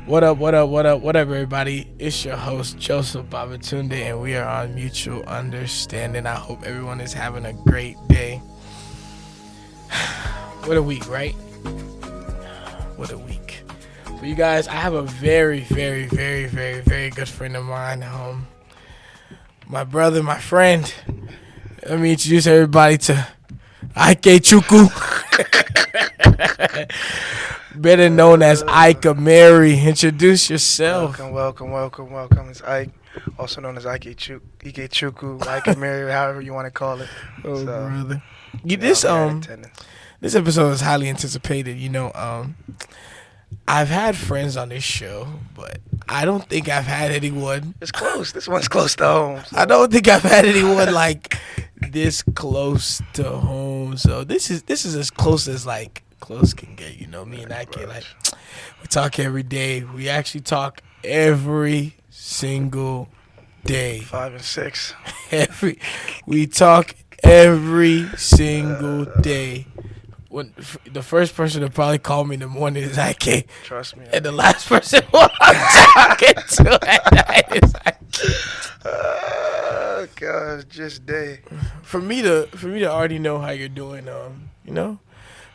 What up, what up, what up, what up, everybody? It's your host, Joseph Babatunde, and we are on mutual understanding. I hope everyone is having a great day. What a week, right? What a week. For you guys, I have a very, very, very, very, very good friend of mine. My brother, my friend. Let me introduce everybody to Ike Chukwu. Better known as Ike Amiri. Introduce yourself. Welcome. It's Ike, also known as Ike Chukwu, Ike Amiri, however you want to call it. Oh, So, brother. attendance. This episode is highly anticipated. I've had friends on this show, but I don't think I've had anyone. It's close. This one's close to home. So. I don't think I've had anyone like this close to home. So this is as close as close can get. Me and Ike, we talk every day. We actually talk every single day. 5 and 6. We talk every single day. When the first person to probably call me in the morning is Ike. Trust me. And the last person who I'm talking to at night is Ike. Oh God, just day. For me to already know how you're doing,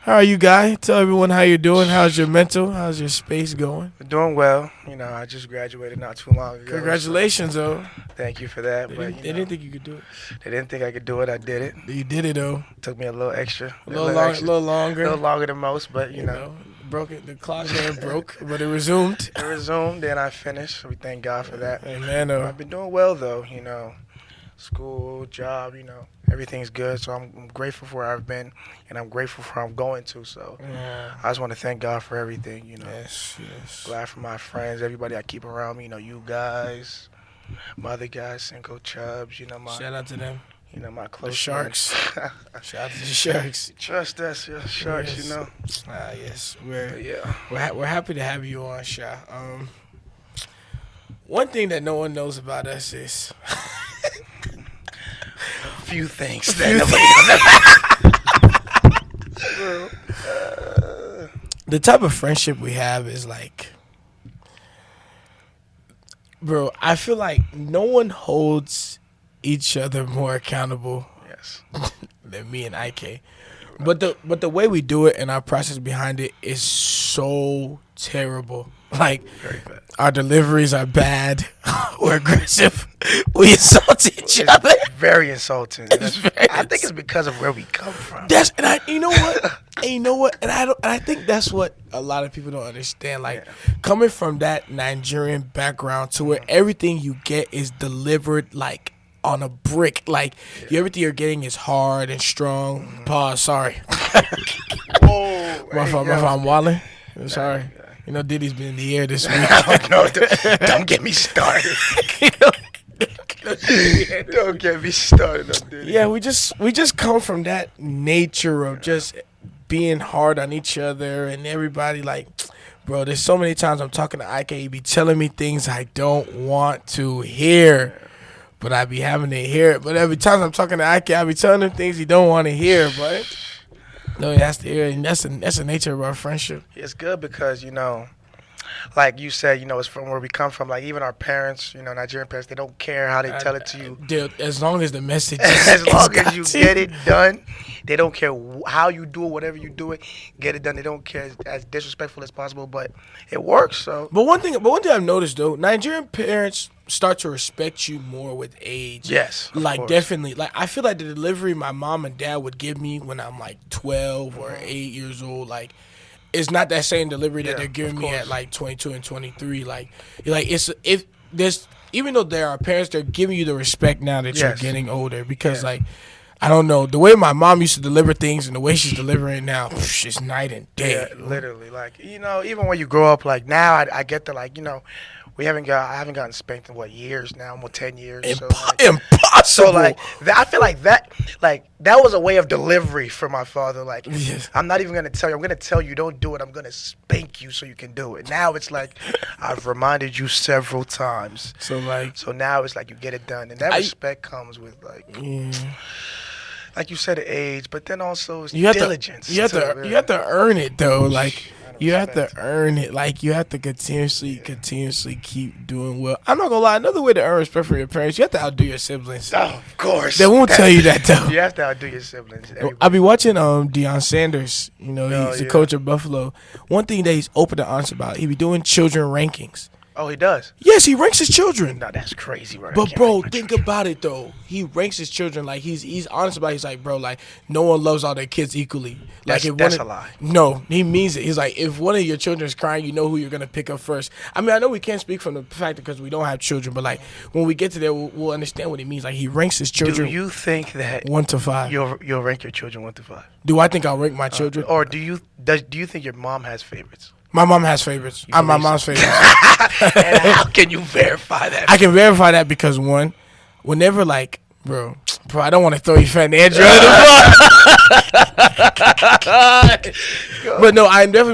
how are you, guy? Tell everyone how you're doing. How's your mental? How's your space going? We're doing well. I just graduated not too long ago. Congratulations, though. Thank you for that. They But didn't think you could do it. they didn't think I could do it. I did it. You did it, though. Took me a little extra. A little longer. A little longer than most, but Broke it. The clock there broke, but it resumed. It resumed, then I finished. So we thank God for that. Hey, man, I've been doing well, though. School, job, everything's good. So I'm grateful for where I've been, and I'm grateful for where I'm going to. So I just want to thank God for everything, Yes. Glad for my friends, everybody I keep around me, you guys, my other guys, Cinco Chubbs, Shout out to them. My close The Sharks. friends. Shout out to the Sharks. Trust us, Sharks, Yes. Yes. But yeah. We're happy to have you on, Sha. One thing that no one knows about us is Few things that nobody knows. The type of friendship we have is bro, I feel like no one holds each other more accountable Yes. than me and Ike. But the way we do it and our process behind it is so terrible. Very bad. Our deliveries are bad. We're aggressive. We insult each other. Very insulting. It's very I think it's because of where we come from. You know what? And I think that's what a lot of people don't understand. Coming from that Nigerian background to where everything you get is delivered on a brick. Everything you're getting is hard and strong. Mm-hmm. Pause. Sorry. Oh, My fault. I'm wilding. I'm sorry. Diddy's been in the air this week. No, don't get me started. Don't get me started on Diddy. Yeah, we just come from that nature of just being hard on each other and everybody. Bro, there's so many times I'm talking to Ike, he be telling me things I don't want to hear, but I be having to hear it. But every time I'm talking to Ike, I be telling him things he don't want to hear, but no, he has to hear it, and that's the nature of our friendship. It's good because, like you said, it's from where we come from. Even our parents, Nigerian parents, they don't care how they tell it to you. Dude, as long as the message As long as you get it done, they don't care how you do it, whatever you do it, get it done. They don't care as disrespectful as possible, but it works. So, But one thing I've noticed though, Nigerian parents start to respect you more with age. yes, of course. Definitely. I feel like the delivery my mom and dad would give me when I'm 12 or 8 years old, it's not that same delivery that they're giving me at 22 and 23. It's if there's, even though there are parents, they're giving you the respect now that you're getting older because I don't know, the way my mom used to deliver things and the way she's delivering it now, it's night and day. Yeah, literally. Even when you grow up, now I get to I haven't gotten spanked in years now, almost 10 years. Impossible. So I feel that was a way of delivery for my father. Yes. I'm not even gonna tell you. I'm gonna tell you don't do it. I'm gonna spank you so you can do it. Now it's I've reminded you several times. So now it's you get it done, and that respect comes with like you said, age, but then also it's diligence. You have to earn it though. You have to earn it. Like, you have to continuously keep doing well. I'm not gonna lie. Another way to earn respect for your parents, you have to outdo your siblings. Oh, of course. They won't tell you that though. You have to outdo your siblings. I be watching Deion Sanders. You know, he's the coach of Buffalo. One thing that he's open and honest about, he be doing children rankings. Oh, he does? Yes, he ranks his children. No, that's crazy, bro. But, bro, think about it, though. He ranks his children. Like, he's honest about it. He's like, bro, like, no one loves all their kids equally. Like, that's a lie. No, he means it. He's like, if one of your children is crying, you know who you're going to pick up first. I mean, I know we can't speak from the fact because we don't have children, but, like, when we get to there, we'll understand what he means. Like, he ranks his children. Do you think that 1 to 5. You'll rank your children 1 to 5? Do I think I'll rank my children? Or do you think your mom has favorites? My mom has favorites. I'm my mom's favorite. And how can you verify that? I can verify that because, one, whenever, like, bro, I don't want to throw you fat Andrew under the bus. But no, I'm definitely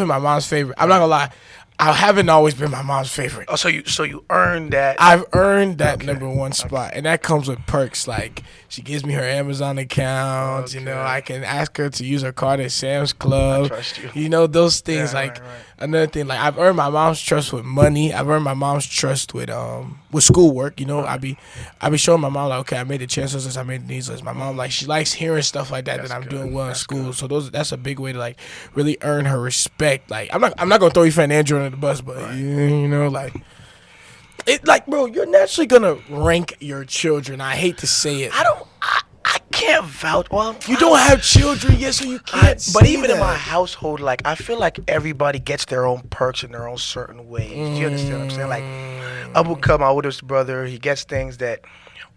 my mom's favorite. I'm not gonna lie. I haven't always been my mom's favorite. Oh, so you earned that. I've earned that number one spot, and that comes with perks. Like, she gives me her Amazon account. You know, I can ask her to use her card at Sam's Club. I trust you. You know, those things. Right. Another thing, like, I've earned my mom's trust with money. I've earned my mom's trust with schoolwork. You know, I be showing my mom, like, okay, I made the chancellor's list, I made the needs list. My mom, like, she likes hearing stuff like that I'm doing well in school. So that's a big way to, like, really earn her respect. Like, I'm not gonna throw you fat Andrew under the bus, but you know, like, it, like, bro, you're naturally gonna rank your children. I hate to say it. I can't vouch. Well, you don't have children yet, so you can't. But even in my household, like, I feel like everybody gets their own perks in their own certain ways. You understand what I'm saying? Like, Abu Ka, my oldest brother, he gets things that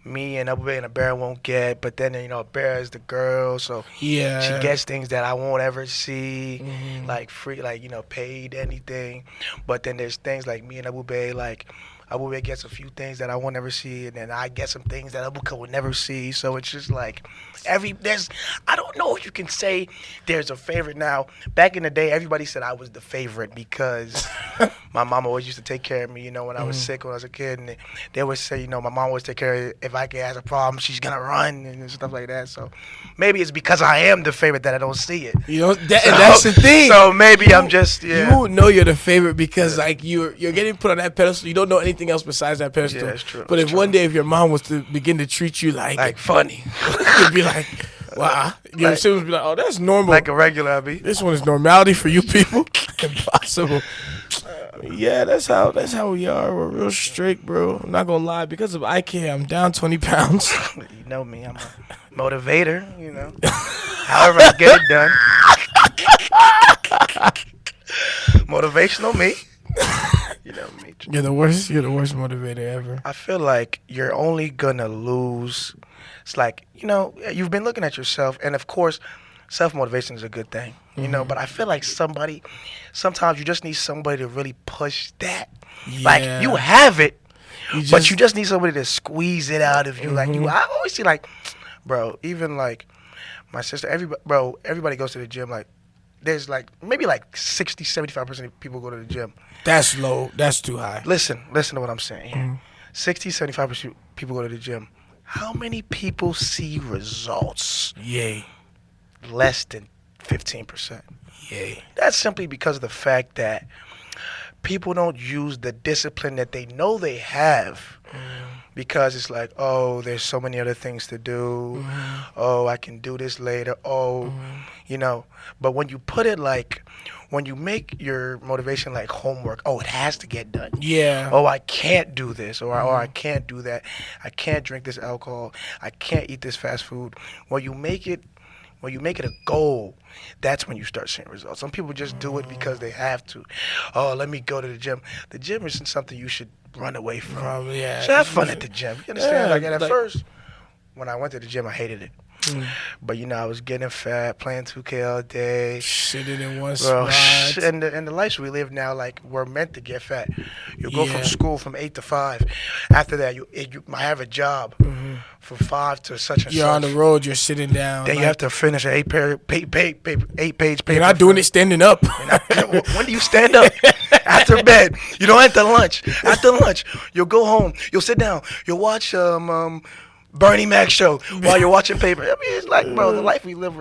me and Abu and a bear won't get. But then, you know, Bear is the girl, so she gets things that I won't ever see, like free, like, you know, paid anything. But then there's things like me and Abu Bay, like, Abu Bay gets a few things that I won't ever see, and then I get some things that Abu Ka would never see. So it's just like I don't know if you can say there's a favorite now. Back in the day, everybody said I was the favorite because my mom always used to take care of me, you know, when I was sick when I was a kid, and they would say, you know, my mom always take care of me. If I has a problem, she's gonna run and stuff like that. So maybe it's because I am the favorite that I don't see it. You know, and that's the thing. So maybe I'm just You know you're the favorite because like you're getting put on that pedestal. You don't know anything else besides that pedestal. Yeah, that's true. But if one day if your mom was to begin to treat you like funny, you'd be like, wow. Your siblings be like, oh, that's normal. Like a regular, I be. This one is normality for you people. Impossible. Yeah, that's how we are. We're real strict, bro. I'm not gonna lie. Because of IK, I'm down 20 pounds. You know me. I'm a motivator. You know. However, I get it done. Motivational me. You know me. You're the worst motivator ever. I feel like you're only gonna lose. It's like, you know, you've been looking at yourself, and of course, self-motivation is a good thing, you know, but I feel like sometimes you just need somebody to really push that. Yeah. Like, you have it, but you just need somebody to squeeze it out of you. Like, I always see, like, bro, even, like, my sister, everybody goes to the gym, like, there's, like, maybe, like, 60, 75% of people go to the gym. That's low. That's too high. Listen to what I'm saying here. 60, 75% people go to the gym. How many people see results? Yay. Less than 15%. Yay. That's simply because of the fact that people don't use the discipline that they know they have. Because it's like, oh, there's so many other things to do. Oh, I can do this later. Oh, you know. But when you put it like, when you make your motivation like homework, oh, it has to get done. Yeah. Oh, I can't do this, or I can't do that. I can't drink this alcohol. I can't eat this fast food. When you make it a goal, that's when you start seeing results. Some people just do it because they have to. Oh, let me go to the gym. The gym isn't something you should run away from. Probably, yeah. So have fun at the gym. You understand? Yeah, at first, when I went to the gym, I hated it. But, you know, I was getting fat, playing 2K all day. Sitting in one spot. And the life we live now, like, we're meant to get fat. You go from school from 8 to 5. After that, you might have a job from 5 to such and such. You're on the road. You're sitting down. Then you have to finish an 8-page paper. You're not doing it standing up. When do you stand up? After bed. You don't have to lunch. After lunch, you'll go home. You'll sit down. You'll watch Bernie Mac show while you're watching paper. I mean, it's like, bro, the life we live,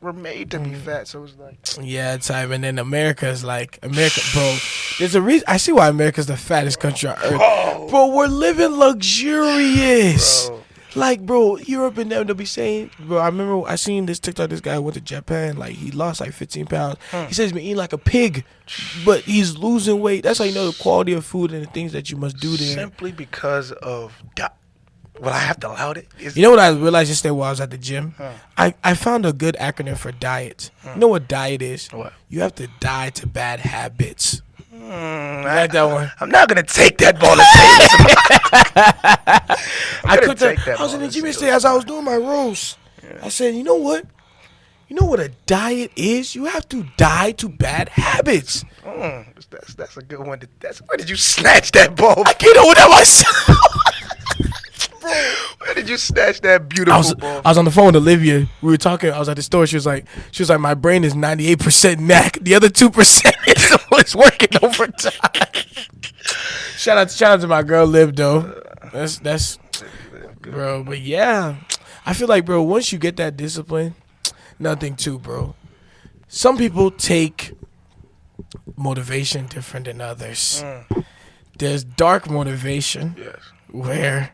we're made to be fat. So it's like, yeah, time. And then America's like America, bro. There's a reason. I see why America's the fattest country on earth, bro. We're living luxurious. bro. Like, bro, Europe and them, they'll be saying, bro, I remember I seen this TikTok, this guy went to Japan, like, he lost like 15 pounds. He says he's been eating like a pig, but he's losing weight. That's how you know the quality of food and the things that you must do there. Simply because of will I have to allow it? You know what I realized yesterday while I was at the gym? I found a good acronym for diet. You know what diet is? What? You have to die to bad habits. I like that one. I'm not gonna take that ball and I was in the gym yesterday as I was doing my rows. I said, you know what? You know what a diet is? You have to die to bad habits. That's a good one. Where did you snatch that ball? I can't know that myself. Where did you snatch that beautiful ball? I was on the phone with Olivia. We were talking. I was at the store. She was like, my brain is 98% knack. The other 2% is working overtime. Shout out to my girl Liv though. That's bro. But yeah, I feel like, bro, once you get that discipline, nothing too, bro. Some people take motivation different than others. There's dark motivation, where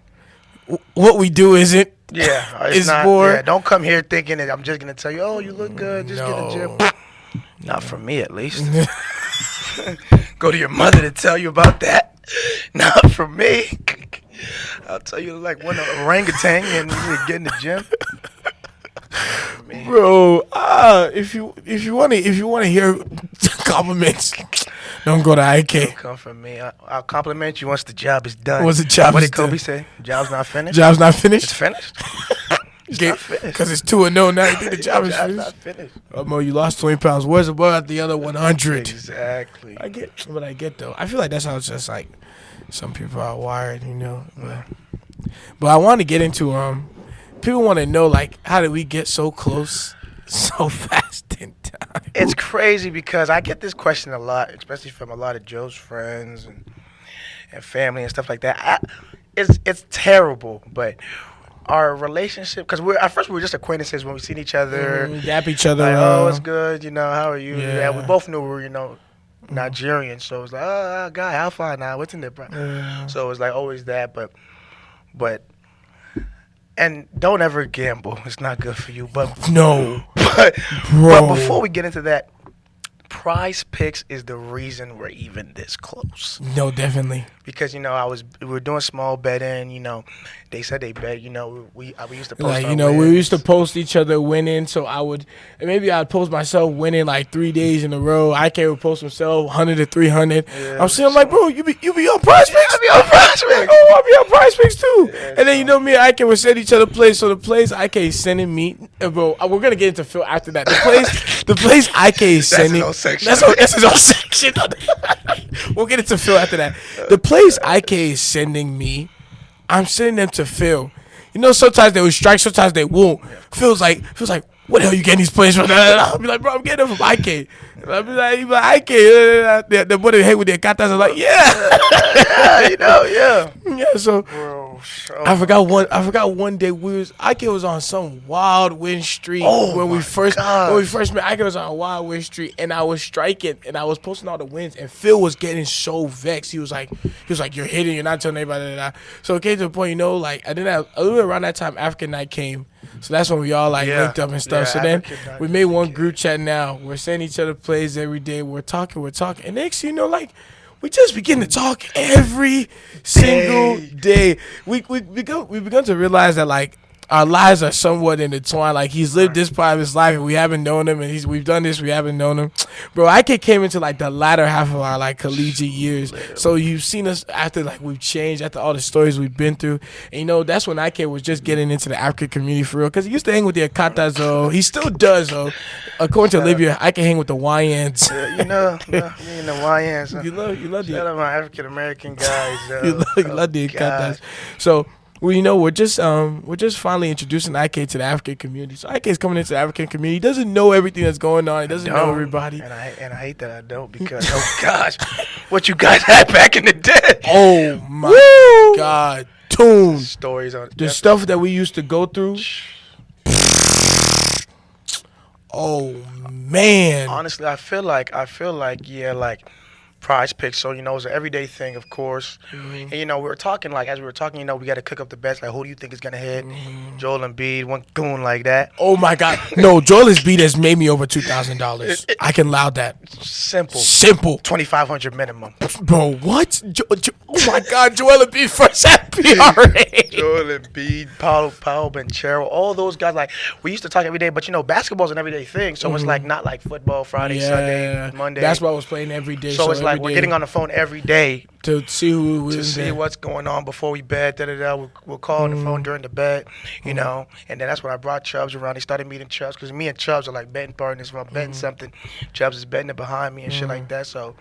what we do isn't. Yeah, it's not, more. Yeah, don't come here thinking that I'm just gonna tell you, oh, you look good, just get a gym. Not for me, at least. Go to your mother to tell you about that. Not for me. I'll tell you like one orangutan and you get in the gym. Bro, if you want to hear compliments, don't go to IK. Don't come from me. I'll compliment you once the job is done. Once the job what is did Kobe done. say? Job's not finished. Job's not finished. It's finished. It's not finished. Because it's 2-0 now. You think the job is finished? Not finished. Mo, you lost 20 pounds. Where's about the other 100? Exactly. I get though. I feel like that's how it's just like some people are wired, you know. But I want to get into people want to know, like, how did we get so close so fast in time? It's crazy because I get this question a lot, especially from a lot of Joe's friends and family and stuff like that. It's terrible, but our relationship, because at first we were just acquaintances when we seen each other. Dap each other. Like, oh, it's good, you know, how are you? Yeah. We both knew we were, you know, Nigerian, so it was like, oh, guy, how far now? What's in there, bro? Yeah. So it was like always that, but and don't ever gamble. It's not good for you. But no. But before we get into that, Prize Picks is the reason we're even this close. No, definitely. Because, you know, we were doing small betting, you know. They said they bet, you know, we used to post like, our you know, wins. we used to post each other winning, so I'd post myself winning like 3 days in a row. IK would post himself 100 to 300. Yeah, I'm saying, like, bro, you be on Prize Picks? I be on Prize Picks. Oh, I'll be on Prize Picks too. Yeah, and then, you know, me and IK would send each other plays, so the plays IK is sending me, bro, we're going to get into Phil after that. The plays IK is sending. That's his own section. That's his own section. We'll get into Phil after that. The plays IK is sending me, I'm sending them to Phil. You know, sometimes they will strike, sometimes they won't. Feels like, what the hell you getting these plays from? I'll be like, bro, I'm getting them from IK. And I'll be like, IK, the boy that hate with their katas are like, Yeah, you know, yeah. Yeah, so Bro, I forgot one day IK was on some wild win streak when we first met. IK was on a wild win streak, and I was striking, and I was posting all the wins, and Phil was getting so vexed. He was like, you're hitting, you're not telling anybody. So it came to the point, you know, like, I didn't have a little bit around that time. African Night came, so that's when we all like linked up and stuff. So then we made one group chat. Now we're sending each other plays every day. We're talking, and next thing you know, like, we just begin to talk every single day. We begun to realize that, like, our lives are somewhat intertwined. Like, he's lived this part of his life and we haven't known him, and we've done this, we haven't known him. Bro, IK came into like the latter half of our like collegiate years. So you've seen us after like we've changed, after all the stories we've been through. And you know, that's when IK was just getting into the African community for real. Because he used to hang with the Akatas, though. He still does, though. According to Olivia, I can hang with the YNs. You know, me and the YNs. You love the Shout out my African American guys. you love the Akatas. So, well, you know, we're just finally introducing IK to the African community. So IK is coming into the African community. He doesn't know everything that's going on. He doesn't know everybody. And I hate that I don't, because oh gosh, what you guys had back in the day. Oh my God, tune. Stories on The stuff that we used to go through. Oh man. Honestly, I feel like yeah, like Prize Picks. So it's an everyday thing, of course. Mm-hmm. And we were talking like as we were talking, we got to cook up the bets. Like, who do you think is gonna hit? Mm-hmm. Joel Embiid, one goon like that. Oh my God. No, Joel's beat has made me over $2,000. I can loud that. Simple. 2,500 minimum. Bro, what? Oh my God, Joel Embiid first at PRA. Joel Embiid, Paolo Banchero, all those guys. Like, we used to talk every day, but basketball's an everyday thing. So it's like not like football, Friday, Sunday, Monday. Basketball was playing every day. So it's like we're getting on the phone every day to see what's going on before we bet. We'll call on the phone during the bet, and then that's when I brought Chubbs around. They started meeting Chubbs because me and Chubbs are like betting partners. If I'm betting something, Chubbs is betting it behind me and shit like that. So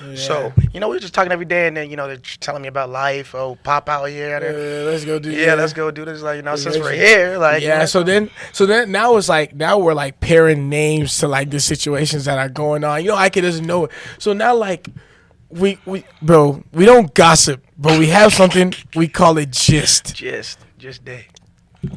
we were just talking every day, and then they're telling me about life. Oh, pop out here. Let's go do. Yeah, let's go do this. Like since we're here, like So then now it's like we're like pairing names to like the situations that are going on. Ike doesn't know it. So now like we don't gossip, but we have something we call it gist. Just day.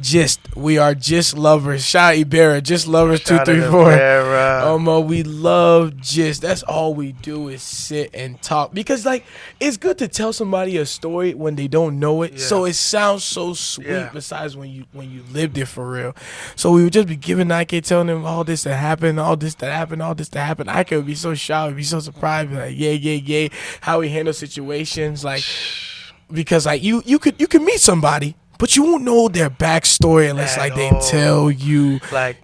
Gist. We are gist lovers. Shout out Ibarra. Gist lovers 234. We love gist. That's all we do is sit and talk because like it's good to tell somebody a story when they don't know it. Yeah. So it sounds so sweet. Yeah. Besides when you lived it for real. So we would just be giving Ike, telling him all this that happened, all this that happened, all this that happened. Ike would be so shocked, be so surprised, be like yeah. How he handles situations like because like you could meet somebody. But you won't know their backstory unless like they tell you. Like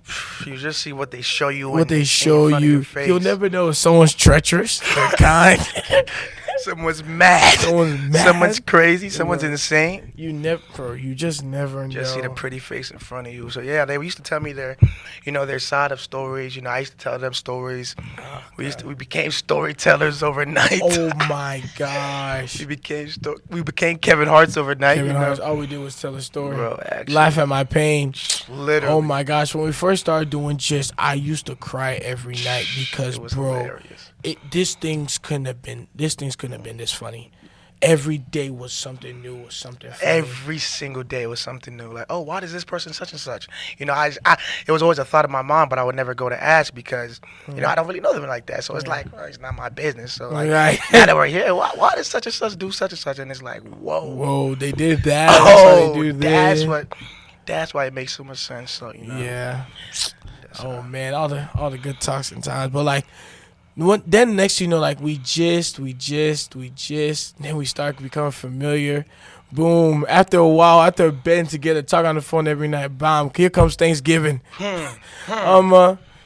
you just see what they show you. What they show you. You'll never know if someone's treacherous, they're kind. Someone's mad. Someone's crazy. Someone's insane. You just never know. Just see the pretty face in front of you. So yeah, they used to tell me their side of stories. I used to tell them stories. We became storytellers overnight. Oh my gosh. we became Kevin Hart's overnight. Kevin Hart's. All we did was tell a story. Bro, actually, laugh at my pain. Literally. Oh my gosh. When we first started doing gist, I used to cry every night because it was hilarious. This things couldn't have been this funny. Every day was something new, was something funny. Every single day was something new. Like, oh, why does this person such and such? It was always a thought of my mom, but I would never go to ask because, I don't really know them like that. So it's like, well, it's not my business. So like, now that we're here, why does such and such do such and such? And it's like, whoa, they did that. Oh, that's why it makes so much sense. So yeah. Oh man, all the good talks and times, but like. Then next like we gist, then we start becoming familiar. Boom. After a while, after betting together, talk on the phone every night, bam, here comes Thanksgiving.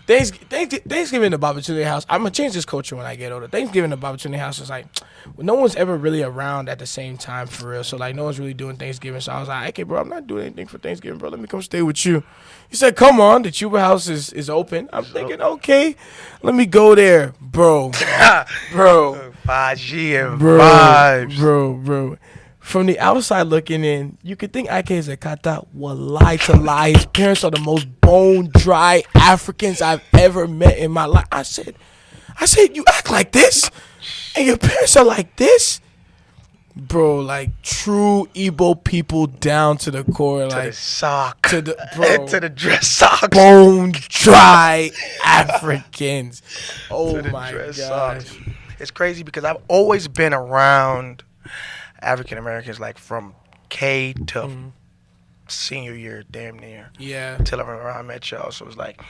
Thanksgiving at Baba Tunde house. I'm gonna change this culture when I get older. Thanksgiving at Baba Tunde house is like no one's ever really around at the same time for real. So like no one's really doing Thanksgiving. So I was like, okay, bro, I'm not doing anything for Thanksgiving, bro. Let me come stay with you. He said, come on, the Chuba house is open. I'm thinking, okay, let me go there, bro. Bro. 5G and vibes. Bro. From the outside looking in, you could think Ike is a kata. Wallahi to lie. His parents are the most bone-dry Africans I've ever met in my life. I said, you act like this? And your parents are like this? Bro, like true Igbo people down to the core. To like the sock. To the dress socks. Bone-dry Africans. Oh my gosh. It's crazy because I've always been around African Americans like from K to senior year, damn near. Yeah. Till I met y'all. So it's like,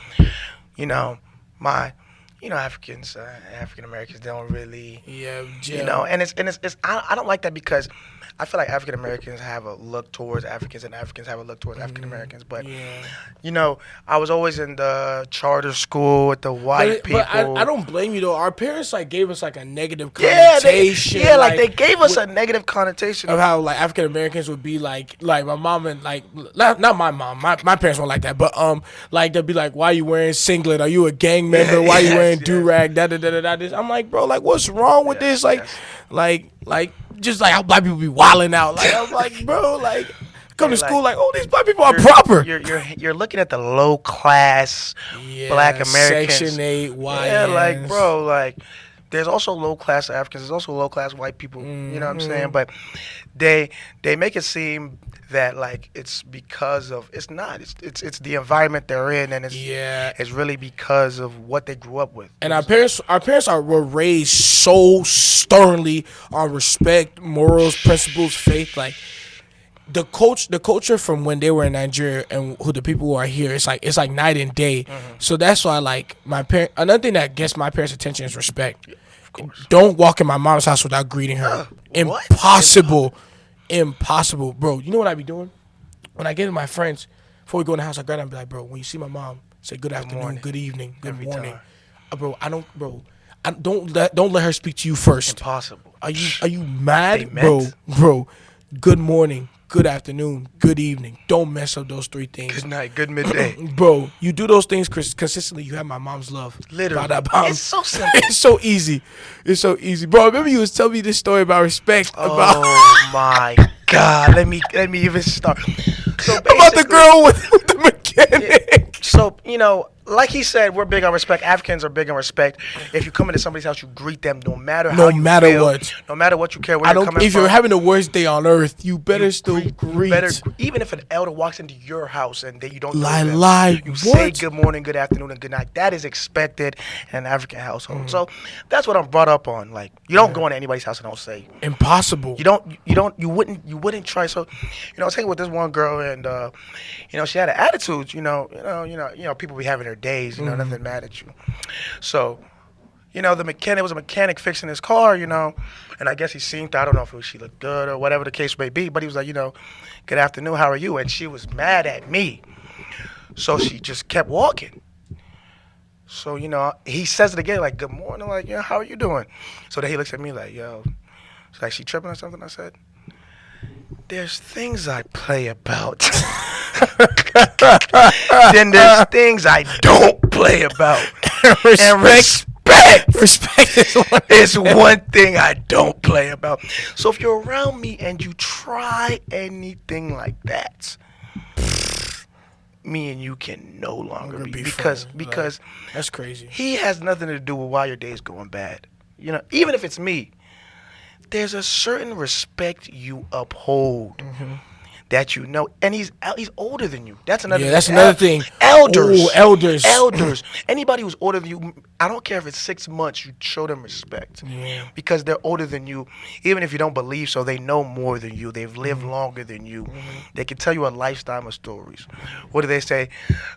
Africans, African Americans don't really, and it's I don't like that because I feel like African Americans have a look towards Africans and Africans have a look towards African Americans. But, I was always in the charter school with the white people. But I don't blame you, though. Our parents, gave us, a negative connotation. They gave us a negative connotation. Of how, African Americans would be, like my mom and, not my mom. My parents weren't like that. But, they'll be like, why are you wearing singlet? Are you a gang member? Why are you wearing do-rag? Da-da-da-da-da. I'm like, bro, what's wrong with this? Just how black people be wilding out. I'm like, bro, come to school oh, these black people are proper. You're looking at the low class black Americans. Section 8, white. Yeah, bro, there's also low class Africans. There's also low class white people. You know what I'm saying? Mm-hmm. But they make it seem that like it's because of it's not. It's the environment they're in, and Yeah. it's really because of what they grew up with. And our parents were raised so sternly on respect, morals, principles, faith. Like the culture from when they were in Nigeria and who the people who are here, it's like night and day. So that's why like my parent. Another thing that gets my parents' attention is respect. Of course. Don't walk in my mom's house without greeting her. What? Impossible, impossible, bro. You know what I be doing when I get with my friends before we go in the house? I grab them and be like, bro, when you see my mom, say good afternoon, morning. good evening, good Every morning. time. Bro, don't let her speak to you first. Impossible. Are you mad, They bro? meant. Bro, good morning, good afternoon, good evening. Don't mess up those three things. Good night. Good midday. Bro, you do those things consistently, you have my mom's love. Literally. Bada bam. It's so simple. It's so easy. It's so easy, bro. Remember you was telling me this story about respect about Oh my God! Let me even start. So about the basically- girl with the mechanic. So, like he said, we're big on respect. Africans are big on respect. If you come into somebody's house, you greet them no matter how No you matter feel, what. no matter what you care where I you're don't. coming If from. you're having the worst day on earth, you better you still greet. even if an elder walks into your house and you don't know them, Lie. you say What? good morning, good afternoon, and good night. That is expected in an African household. Mm. So that's what I'm brought up on. Like, you don't go into anybody's house and don't say. Impossible. You wouldn't try. So, I was hanging with this one girl, and she had an attitude. People be having their days. Nothing mad at you. So, the mechanic was a mechanic fixing his car. And I guess he seen I don't know if she looked good or whatever the case may be, but he was like, good afternoon, how are you? And she was mad at me, so she just kept walking. So, he says it again, like, good morning, like, how are you doing? So then he looks at me like, yo, it's like, she tripping or something? I said, there's things I play about. Then there's things I don't play about. And Respect is one. is one thing I don't play about. So if you're around me and you try anything like that, me and you can no longer be because That's crazy. he has nothing to do with why your day's going bad. Even if it's me, there's a certain respect you uphold that and he's older than you. That's another. Yeah, that's another thing. Elders, Ooh, elders. Anybody who's older than you, I don't care if it's 6 months, you show them respect. Yeah. Because they're older than you, even if you don't believe so. They know more than you. They've lived longer than you. They can tell you a lifetime of stories. What do they say?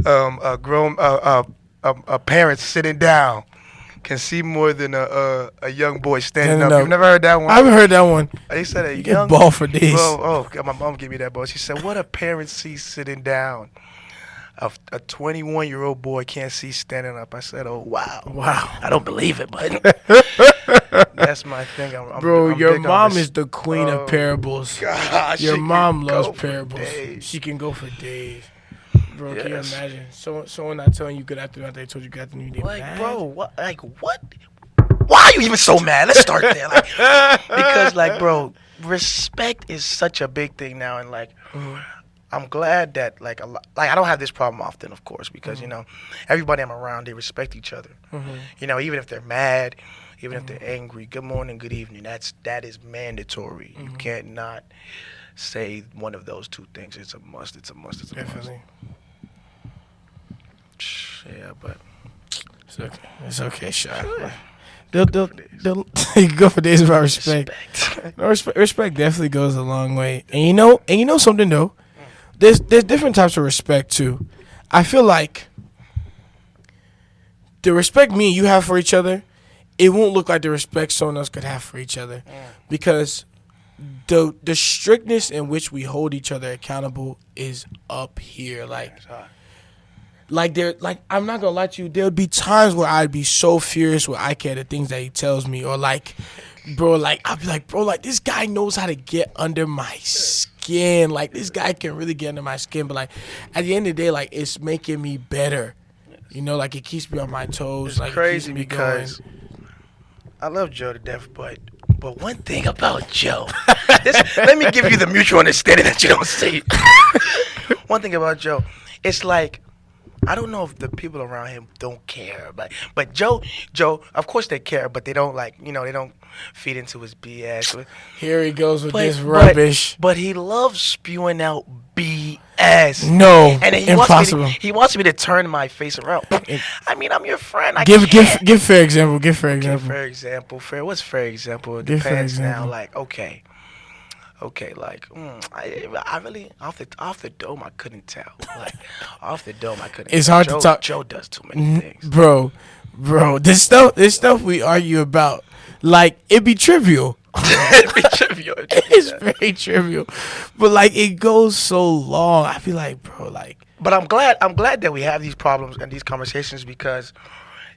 A parent sitting down can see more than a young boy standing up. You've never heard that one? I haven't heard that one. They said a You young get ball for days. My mom gave me that ball. She said, "What a parent sees sitting down, a 21-year-old boy can't see standing up." I said, "Oh wow, Wow. I don't believe it, but that's my thing." Bro, I'm your big on mom this. is the queen of parables. Gosh, Your she mom can loves go for parables. days. She can go for days. Bro, can you Yes. imagine? Someone not telling you good afternoon after they told you good afternoon. They Like, mad? bro, what? Like, what? Why are you even so mad? Let's start there. Like, because, like, bro, respect is such a big thing now, and like, I'm glad that like I don't have this problem often, of course, because everybody I'm around, they respect each other. Even if they're mad, even if they're angry, good morning, good evening. That is mandatory. You can't not say one of those two things. It's a must. It's a must. It's a Definitely. must. Yeah, but It's okay. It's okay, Sean. They'll you can go for days about respect. No, respect definitely goes a long way. And you know something though? There's different types of respect too. I feel like the respect me and you have for each other, it won't look like the respect someone else could have for each other. Because the strictness in which we hold each other accountable is up here. Like I'm not gonna lie to you, there'll be times where I'd be so furious with Ike at the things that he tells me, or like, bro, like I'll be like, bro, like this guy knows how to get under my skin. Like this guy can really get under my skin, but like at the end of the day, like it's making me better. Like it keeps me on my toes. It's like crazy it keeps me because I love Joe to death, but one thing about Joe, let me give you the mutual understanding that you don't see. One thing about Joe, it's like I don't know if the people around him don't care, but Joe, of course they care, but they don't like, they don't feed into his BS. Here he goes with But this but rubbish. but he loves spewing out BS. No, And then impossible. He wants me to turn my face around. I mean, I'm your friend. I Give can't. fair example. Give fair Okay, example. fair example. What's fair example? It Give fair depends now. example. Like, okay, like, I really off the dome I couldn't tell. Like, off the dome I couldn't. It's tell. hard to talk, Joe does too many things. bro. This stuff we argue about, like it be trivial. It'd be trivial. It's very trivial, but like it goes so long. I feel like, bro, like But I'm glad that we have these problems and these conversations because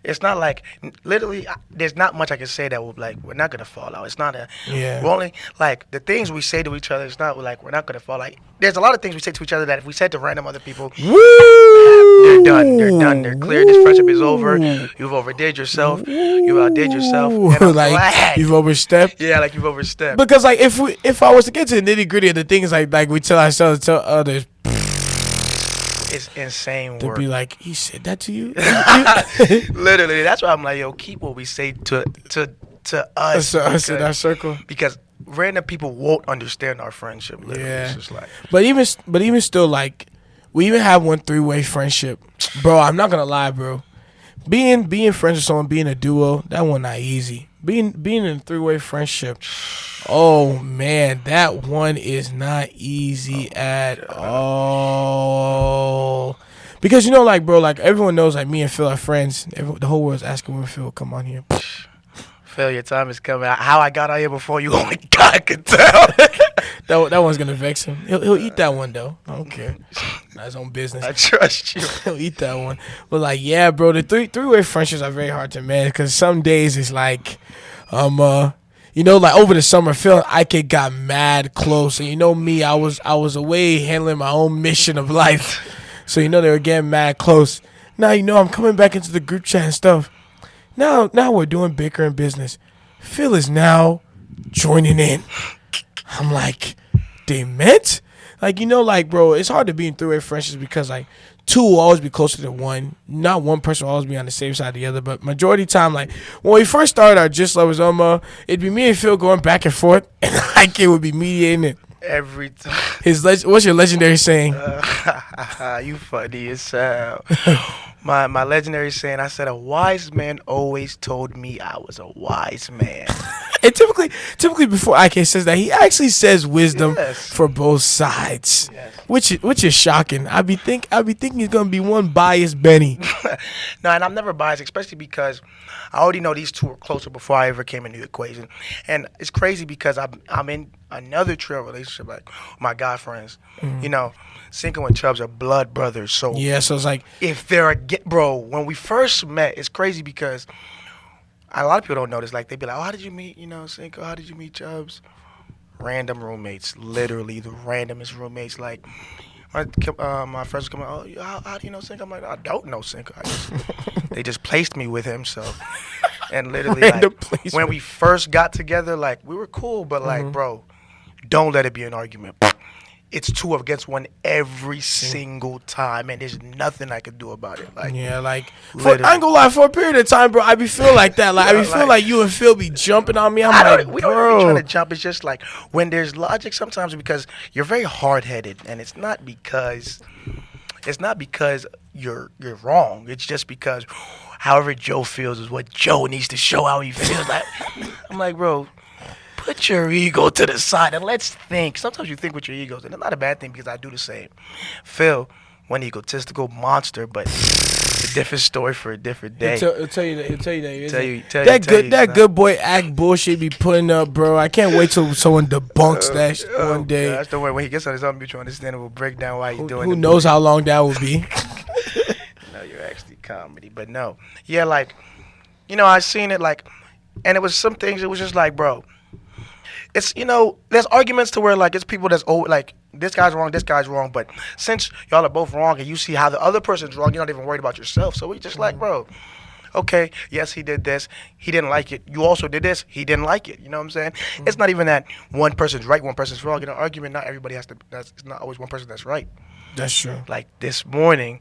it's not like literally. There's not much I can say that will like we're not gonna fall out. It's not a. Yeah. We're only like the things we say to each other. It's not like we're not gonna fall. Like there's a lot of things we say to each other that if we said to random other people, woo, they're done. They're done. They're clear. This friendship is over. You've overdid yourself. You outdid yourself. And I'm like glad. you've overstepped. Yeah, like you've overstepped. Because like if I was to get to the nitty gritty of the things like we tell ourselves, tell others, It's insane they'd work. be like, he said that to you. Literally, that's why I'm like, yo, keep what we say to us. Us in our circle. Because random people won't understand our friendship. Literally. Yeah. It's just like, But even still, like we even have one 3-way friendship, bro. I'm not gonna lie, bro. Being friends with someone, being a duo, that one not easy. Being in a 3-way friendship, oh man, that one is not easy at all. Because like, bro, like everyone knows, like me and Phil are friends. The whole world's asking when Phil will come on here. Phil, your time is coming. How I got out here before you, only God could tell. That one's gonna vex him. He'll eat that one though. I don't care. That's his own business. I trust you. He'll eat that one. But like, yeah, bro, the three-way friendships are very hard to manage because some days it's like, like over the summer, Phil and Ike got mad close, and me, I was away handling my own mission of life, so they were getting mad close. Now I'm coming back into the group chat and stuff. Now we're doing bickering business. Phil is now joining in. I'm like, they met? Like, like, bro, it's hard to be in 3-way friendships because, like, 2 will always be closer to 1. Not one person will always be on the same side of the other. But majority of the time, like, when we first started our Just Lovers, it'd be me and Phil going back and forth, and Ike would be mediating it. Every time. What's your legendary saying? You funny as hell. My legendary saying, I said, a wise man always told me I was a wise man. And typically before IK says that, he actually says wisdom Yes. for both sides, Yes. which is shocking. I be thinking he's gonna be one biased Benny. No, and I'm never biased, especially because I already know these two were closer before I ever came into the equation. And it's crazy because I'm in another trail relationship, like my guy friends. Cinco and Chubbs are blood brothers. So Yeah, so it's like, if they're bro, when we first met, it's crazy because a lot of people don't know this. Like they be like, "Oh, how did you meet? Cinco? How did you meet Chubbs?" Random roommates, literally the randomest roommates. Like my friends come, "Oh, how do you know Cinco?" I'm like, "I don't know Cinco. They just placed me with him." So, and literally, Random like placement. when we first got together, like we were cool, but like, bro, don't let it be an argument. It's 2 against 1 every single time, and there's nothing I can do about it. Like, yeah, like I literally. ain't gonna lie, for a period of time, bro, I be feel like that. Like I be feel like you and Phil be jumping on me. I'm like, we don't be bro. trying to jump. It's just like when there's logic sometimes because you're very hard headed, and it's not because you're wrong. It's just because however Joe feels is what Joe needs to show how he feels. Like I'm like, bro, put your ego to the side and let's think. Sometimes you think with your egos, and it's not a bad thing because I do the same. Phil, one egotistical monster, but it's a different story for a different day. He'll tell you that. He'll tell you that. That Good boy act bullshit be putting up, bro. I can't wait till someone debunks that one day. Gosh, don't worry. When he gets on his own mutual understanding, we'll break down why he's doing it. Who knows how long that will be? No, you're actually comedy, but no. Yeah, like, I seen it, like, and it was some things, it was just like, bro, it's, there's arguments to where, like, it's people that's, like, this guy's wrong, but since y'all are both wrong and you see how the other person's wrong, you're not even worried about yourself. So we just like, bro, okay, yes, he did this. He didn't like it. You also did this. He didn't like it. You know what I'm saying? It's not even that one person's right, one person's wrong. In an argument, not everybody it's not always one person that's right. That's true. Like this morning,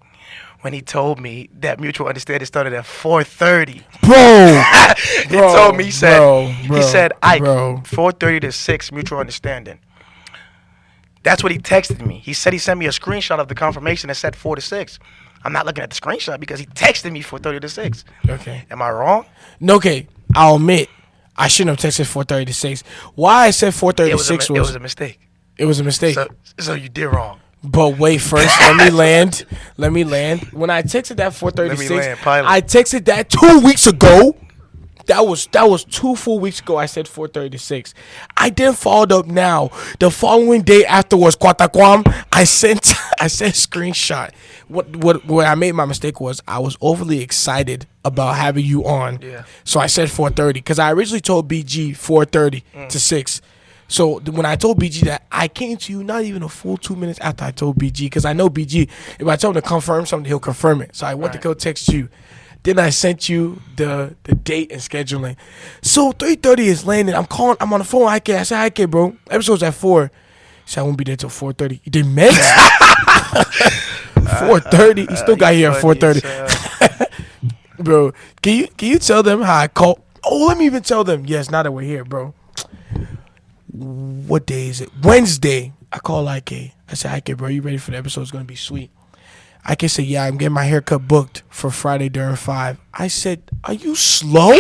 when he told me that mutual understanding started at 4:30. Bro, He told me, he said, Ike, bro. 4:30 to 6 mutual understanding. That's what he texted me. He said he sent me a screenshot of the confirmation that said 4 to 6. I'm not looking at the screenshot because he texted me 4:30 to 6. Okay. Am I wrong? No, okay. I'll admit, I shouldn't have texted 4:30 to 6. Why I said 4:30 to 6 it was a mistake. It was a mistake. So you did wrong. But wait, first, let me land. Let me land. When I texted that 4:30 to 6, I texted that 2 weeks ago. That was 2 full weeks ago. I said 4:30 to 6. I then followed up now. The following day afterwards, Kwatakwam, I sent screenshot. What I made my mistake was I was overly excited about having you on. Yeah. So I said 4:30 because I originally told BG 4:30 to 6. So when I told BG that, I came to you not even a full 2 minutes after I told BG, because I know BG, if I tell him to confirm something, he'll confirm it. So I went to go text you. Then I sent you the date and scheduling. So 3:30 is landing. I'm on the phone. I said, okay, bro. Episode's at 4. He said, I won't be there till 4:30. You didn't miss? 4:30. He still got here at 4:30. Bro, can you tell them how I call? Oh, let me even tell them. Yes, now that we're here, bro. What day is it? Wednesday. I call Ike. I said, Ike, bro, you ready for the episode? It's going to be sweet. Ike said, yeah, I'm getting my haircut booked for Friday during 5. I said, are you slow?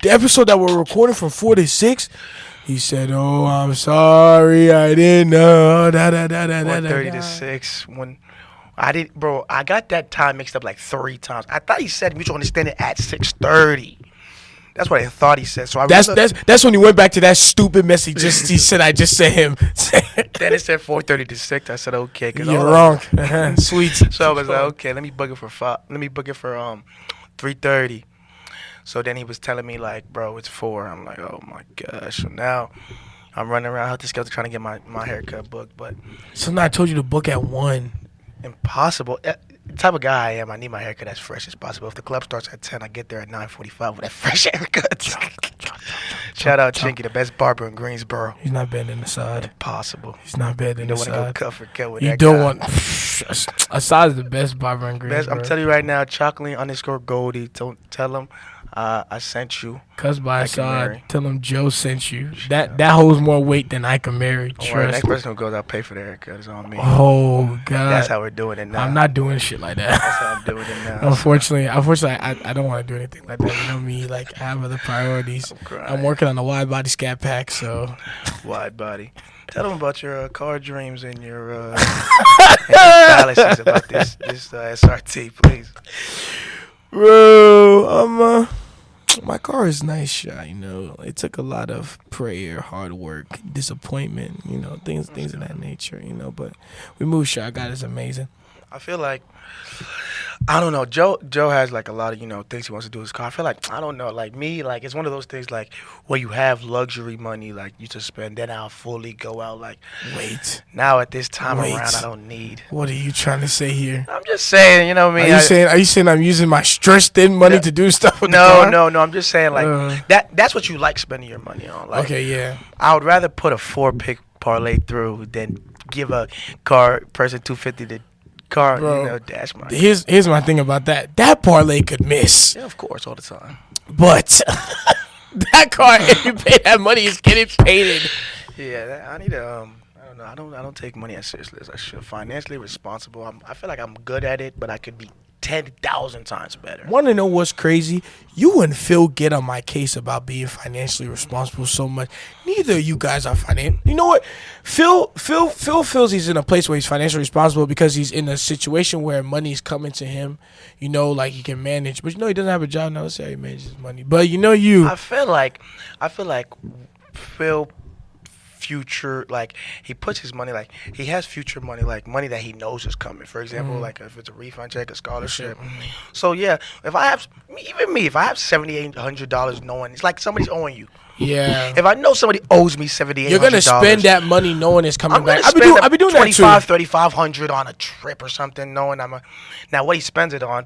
The episode that we're recording from 4 to 6? He said, oh, I'm sorry. I didn't know. 4:30 to 6. When I got that time mixed up like 3 times. I thought he said mutual understanding at 6:30. That's what I thought he said. So that's when he went back to that stupid mess he said I just sent him. Then it said 4:30 to 6. I said okay. You're wrong. Sweet. So I was like, okay, let me book it for 5. Let me book it for 3:30. So then he was telling me like, bro, it's 4. I'm like, oh my gosh. So now I'm running around healthy skelter trying to get my haircut booked, but so now I told you to book at 1. Impossible. The type of guy I am, I need my haircut as fresh as possible. If the club starts at 10, I get there at 9:45 with that fresh haircut. Shout out Chinky, the best barber in Greensboro. He's not bad in the side. Impossible. He's not bad in the side. You don't want to go cut for cut with you that don't guy. want. Assad is the best barber in Greensboro. I'm telling you right now, Chocolate_Goldie. Don't tell him I sent you. Cuz by Assad, tell him Joe sent you. That holds more weight than I can marry. Trust. The next person who goes, I'll pay for the haircut. It's on me. Oh God. That's how we're doing it now. I'm not doing shit like that. That's how I'm doing it now. Unfortunately, I don't want to do anything like that. You know me, like I have other priorities. I'm working on a wide body scat pack, so. Wide body. Tell them about your car dreams and your fallacies about this SRT, please. Bro, my car is nice, Shy. You know, it took a lot of prayer, hard work, disappointment. You know, things of that nature. You know, but we moved, Shy. God is amazing. I feel like, I don't know. Joe has like a lot of things he wants to do with his car. I feel like, I don't know, like me, like it's one of those things like where you have luxury money like you to spend, then I'll fully go out like. Wait. Now at this time around, I don't need. What are you trying to say here? I'm just saying, you know what I mean. Are you saying I'm using my stressed in money to do stuff with the car? No. I'm just saying like that's what you like spending your money on. Like, okay, yeah. I would rather put a 4-pick parlay through than give a car person $250 to. Car, bro, dash money. Here's my thing about that. That parlay could miss. Yeah, of course, all the time. But that car, if you pay that money, is getting painted. Yeah, I need to. I don't take money as seriously as I should. Financially responsible. I feel like I'm good at it, but I could be 10,000 times better. Want to know what's crazy? You and Phil get on my case about being financially responsible so much. Neither of you guys are financial. You know what? Phil feels he's in a place where he's financially responsible because he's in a situation where money's coming to him. You know, like he can manage. But he doesn't have a job now. Let's say how he manages money. But I feel like Phil future, like he puts his money, like he has future money, like money that he knows is coming. For example, like if it's a refund check, a scholarship. So yeah, if I have $7,800 knowing it's like somebody's owing you. Yeah. If I know somebody owes me $7,800, you're gonna spend that money knowing it's coming back. I'll be doing that too. $3,500 on a trip or something, knowing now what he spends it on.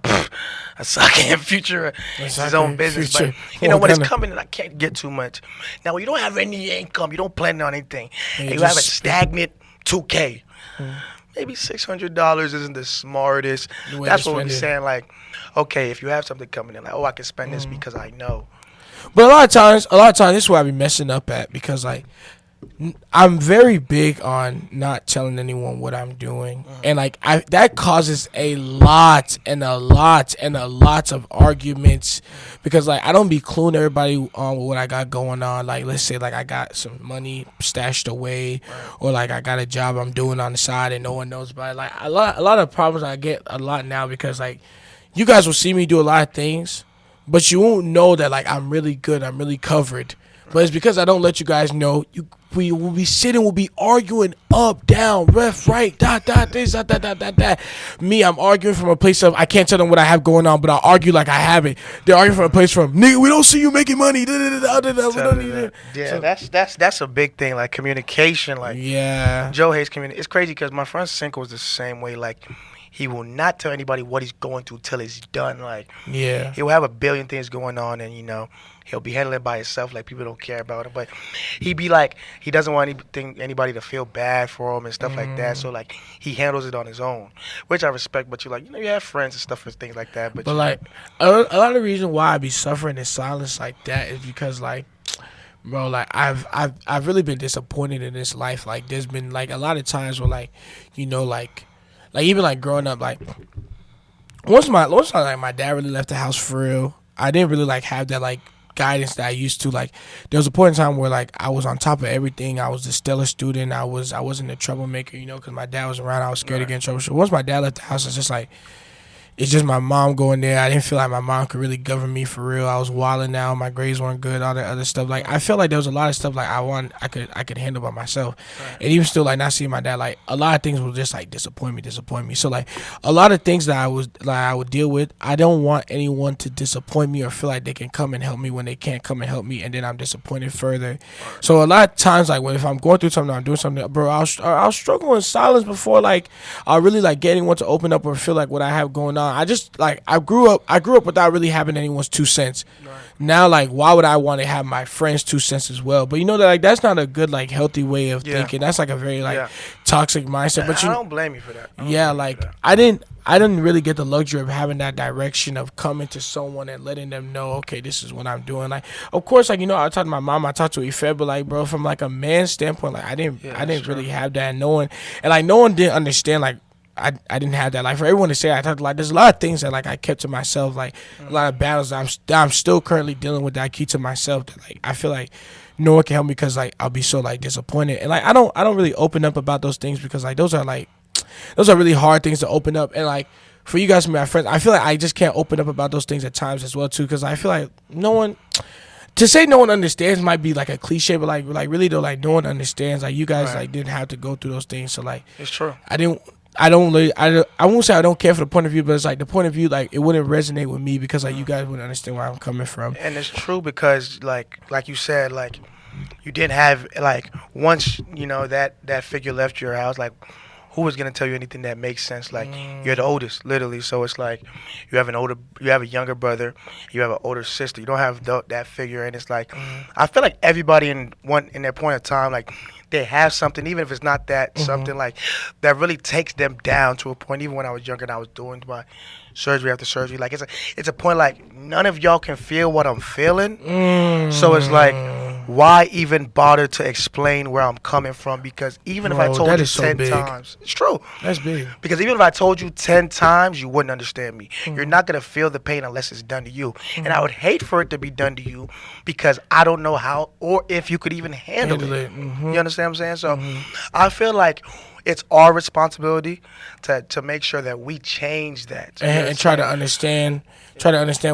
A sucking future. It's his own business. Future. But when it's coming in, I can't get too much. Now when you don't have any income, you don't plan on anything, and you have a stagnant $2K. maybe $600 isn't the smartest. The way to That's what we're spend it. saying. Like, okay, if you have something coming in, like, oh, I can spend this because I know. But a lot of times, this is where I be messing up at because like I'm very big on not telling anyone what I'm doing, and like that causes a lot and a lot and a lot of arguments because like I don't be cluing everybody on what I got going on. Like let's say like I got some money stashed away, or like I got a job I'm doing on the side and no one knows about it. Like a lot of problems I get a lot now because like you guys will see me do a lot of things, but you won't know that like I'm really good, I'm really covered. But it's because I don't let you guys know. We will be sitting, we'll be arguing up, down, left, right, this, that. Me, I'm arguing from a place of I can't tell them what I have going on, but I'll argue like I have it. They're arguing from a place from nigga, we don't see you making money. We don't need it. Yeah, So, that's a big thing. Like communication. Like yeah. Joe hates communication. It's crazy because my friend Cinco is the same way. Like he will not tell anybody what he's going through till it's done. Like Yeah. he'll have a billion things going on, and he'll be handling it by himself. Like people don't care about him, but he be like he doesn't want anybody to feel bad for him and stuff like that. So like he handles it on his own, which I respect. But you have friends and stuff and things like that. But like a lot of the reason why I be suffering in silence like that is because like bro, like I've really been disappointed in this life. Like there's been like a lot of times where like like even like growing up like once like my dad really left the house for real, I didn't really like have that like guidance that I used to. Like there was a point in time where like I was on top of everything. I was a stellar student. I wasn't a troublemaker, because my dad was around. I was scared to get in trouble. So once my dad left the house, it's just like it's just my mom going there. I didn't feel like my mom could really govern me for real. I was wilding out. My grades weren't good. All that other stuff. Like I felt like there was a lot of stuff like I could handle by myself. Right. And even still, like not seeing my dad, like a lot of things will just like disappoint me. So like a lot of things that I would deal with. I don't want anyone to disappoint me or feel like they can come and help me when they can't come and help me, and then I'm disappointed further. So a lot of times, like if I'm going through something, I'm doing something, bro, I'll struggle in silence before like I really like get anyone to open up or feel like what I have going on. I just like I grew up without really having anyone's 2 cents. Right. Now like why would I want to have my friends' 2 cents as well? But that like that's not a good like healthy way of thinking. That's like a very like toxic mindset. But I don't blame you for that. I didn't really get the luxury of having that direction of coming to someone and letting them know, okay, this is what I'm doing. Like, of course, like I talked to my mom, I talked to Ife, but like, bro, from like a man's standpoint, like I didn't really have that. No one didn't understand. Like, I didn't have that. Like for everyone to say, I talked like there's a lot of things that like I kept to myself. Like a lot of battles that I'm still currently dealing with that I keep to myself. That like I feel like no one can help me because like I'll be so like disappointed, and like I don't really open up about those things because like those are really hard things to open up. And like for you guys to be my friends, I feel like I just can't open up about those things at times as well too, because I feel like no one understands might be like a cliche, but like really though, like no one understands. Like you guys like didn't have to go through those things, so like it's true. I won't say I don't care for the point of view, but it's like the point of view, like it wouldn't resonate with me because like you guys wouldn't understand where I'm coming from. And it's true because like you said, like you didn't have like once that figure left your house, like who was gonna tell you anything that makes sense? Like you're the oldest, literally. So it's like you have a younger brother, you have an older sister. You don't have that figure, and it's like I feel like everybody in their point of time, like they have something, even if it's not that something like that really takes them down to a point. Even when I was younger and I was doing my surgery after surgery, like it's a point like none of y'all can feel what I'm feeling. So it's like why even bother to explain where I'm coming from? Because even if I told you 10 times, it's true. That's big. Because even if I told you 10 times, you wouldn't understand me. You're not going to feel the pain unless it's done to you. And I would hate for it to be done to you because I don't know how or if you could even handle it. You understand what I'm saying? So I feel like it's our responsibility to make sure that we change that. And try to understand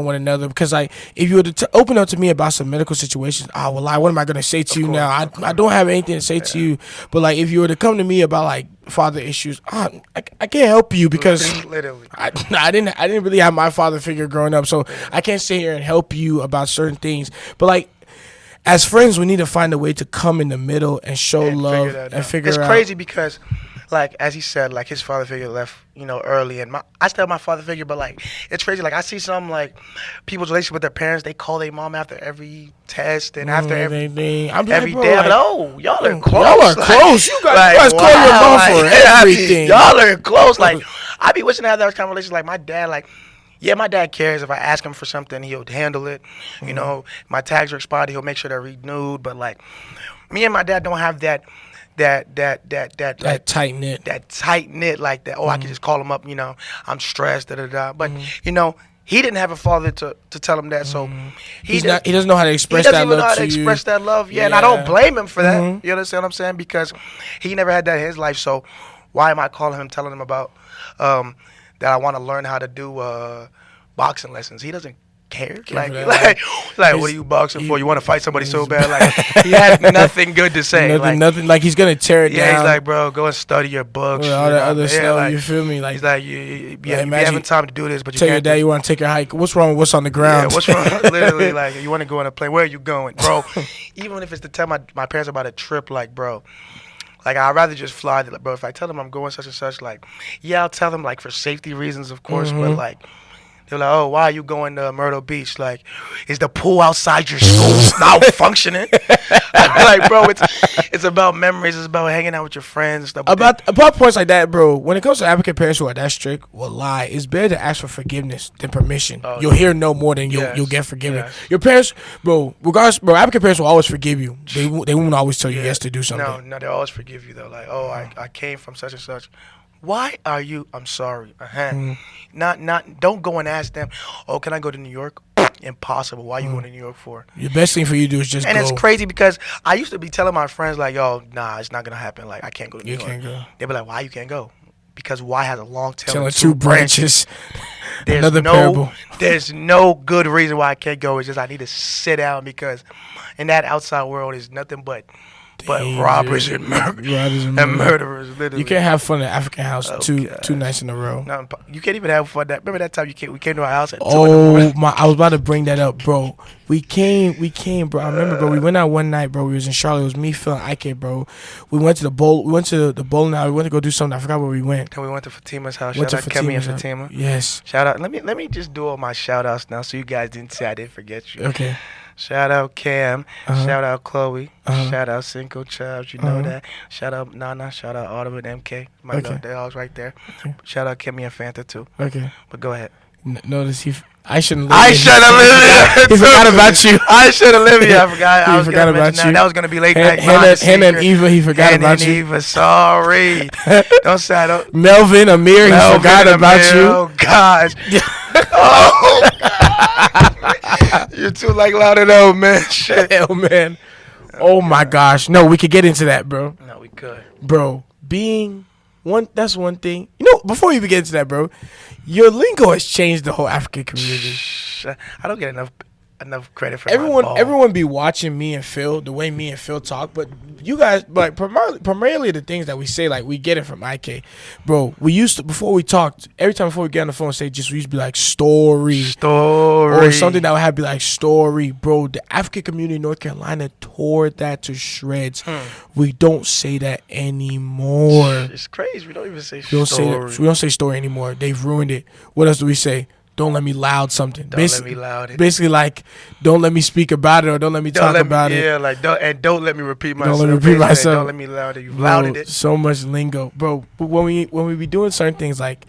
one another, because like if you were to open up to me about some medical situations, well, like what am I going to say to you now? I don't have anything to say to you. But like if you were to come to me about like father issues, I can't help you because literally I didn't really have my father figure growing up, so I can't sit here and help you about certain things. But like as friends, we need to find a way to come in the middle and show and love figure that and out. figure It's out. crazy because, like as he said, like his father figure left, early, and I still have my father figure, but like it's crazy. Like I see some like people's relationship with their parents. They call their mom after every test and after every I'm like, every bro, day. I'm like, like, oh, y'all are close. y'all are close. You guys call your mom for everything. Y'all are close. Like I be wishing to have that kind of relationship. Like my dad, like. Yeah, my dad cares. If I ask him for something, he'll handle it. My tags are expired, he'll make sure they're renewed. But like, me and my dad don't have that That tight knit. that tight knit like that. Oh, I can just call him up. I'm stressed. Da da da. But he didn't have a father to tell him that, so He doesn't know how to express he that doesn't even know love how to to you. express that love. Yeah, and I don't blame him for that. Mhm. You understand what I'm saying? Because he never had that in his life. So why am I calling him, telling him about that I want to learn how to do boxing lessons? He doesn't care. Like what are you boxing for? You want to fight somebody so bad? Like he had nothing good to say. Nothing. Like he's gonna tear it down. Yeah, he's like, bro, go and study your books. All that other Yeah, stuff. like, You feel me? Like he's like, you imagine having time to do this, but you tell can't. your dad you want to take your hike. What's wrong with what's on the ground? Yeah, what's wrong? Literally, like, you want to go on a plane. Where are you going, bro? Even if it's to tell my parents about a trip, like, bro. Like, I'd rather just fly. Like, bro, if I tell them I'm going such and such, like, yeah, I'll tell them, like, for safety reasons, of course, but, like, they're like, oh, why are you going to Myrtle Beach? Like, is the pool outside your school not functioning? Like, bro, it's about memories. It's about hanging out with your friends. Stuff About points like that, bro. When it comes to African parents who are that strict, will lie. It's better to ask for forgiveness than permission. You'll hear no more than you'll get forgiven. Yes. Your parents, bro. Regardless, bro. African parents will always forgive you. They won't always tell you yes to do something. No, they always forgive you though. Like, oh, I came from such and such. Why are you? I'm sorry. Not. Don't go and ask them. Oh, can I go to New York? Impossible. Why are you going to New York for? The best thing for you to do is just and go. it's crazy because I used to be telling my friends like, yo, nah, it's not gonna happen. Like, I can't go to New York. Can't go. They'd be like, why you can't go? Because Y has a long tail. Telling and two branches. There's Another parable. There's no good reason why I can't go. It's just I need to sit down because in that outside world is nothing but robbers and murderers. Literally. You can't have fun in an African house two nights in a row. No, you can't even have fun. Remember that time we came to our house at 2 Oh my! I was about to bring that up, bro. We came, bro. I remember, bro. We went out one night, bro. We was in Charlotte. It was me, Phil, and Ike, bro. We went to the bowl. We went to the bowling alley. We went to go do something. I forgot where we went. And we went to Fatima's house. Shout out Kemi and Fatima. Yes. Shout out. Let me just do all my shout outs now, so you guys didn't say I didn't forget you. Okay. Shout out Cam, shout out Chloe, shout out Cinco Chives, you know that. Shout out Nana, shout out Autumn and MK. They're all right there. Okay. Shout out Kimmy and Fanta too. Okay. But go ahead. Notice I shouldn't. I should have lived. He forgot about you. I should have lived. I forgot. He forgot about you. That was gonna be late night. Hannah and Eva. He forgot about you. Eva, sorry. Don't say I don't. Melvin, Amiri. He forgot about you. Oh gosh. Oh. You're too louder though, man. Shit. Hell, man. Oh my gosh. No, we could get into that, bro. No, we could. Bro, being one. That's one thing. Before we even get into that, bro, your lingo has changed the whole African community. I don't get enough credit for everyone be watching me and Phil, the way me and Phil talk, but you guys, like, primarily the things that we say, like, we get it from IK. Bro, we used to, before we talked, every time before we get on the phone, we used to be like, story. Or something that would have to be like, story. Bro, the African community in North Carolina tore that to shreds. We don't say that anymore. It's crazy. We don't even say story. We don't say story anymore. They've ruined it. What else do we say? Don't let me loud something. Let me loud it. Basically, like, don't let me speak about it or don't let me talk about it. Yeah, like, don't let me repeat myself. Don't let me repeat myself. Don't let me loud it. You've louded it. So much lingo, bro. But when we be doing certain things, like,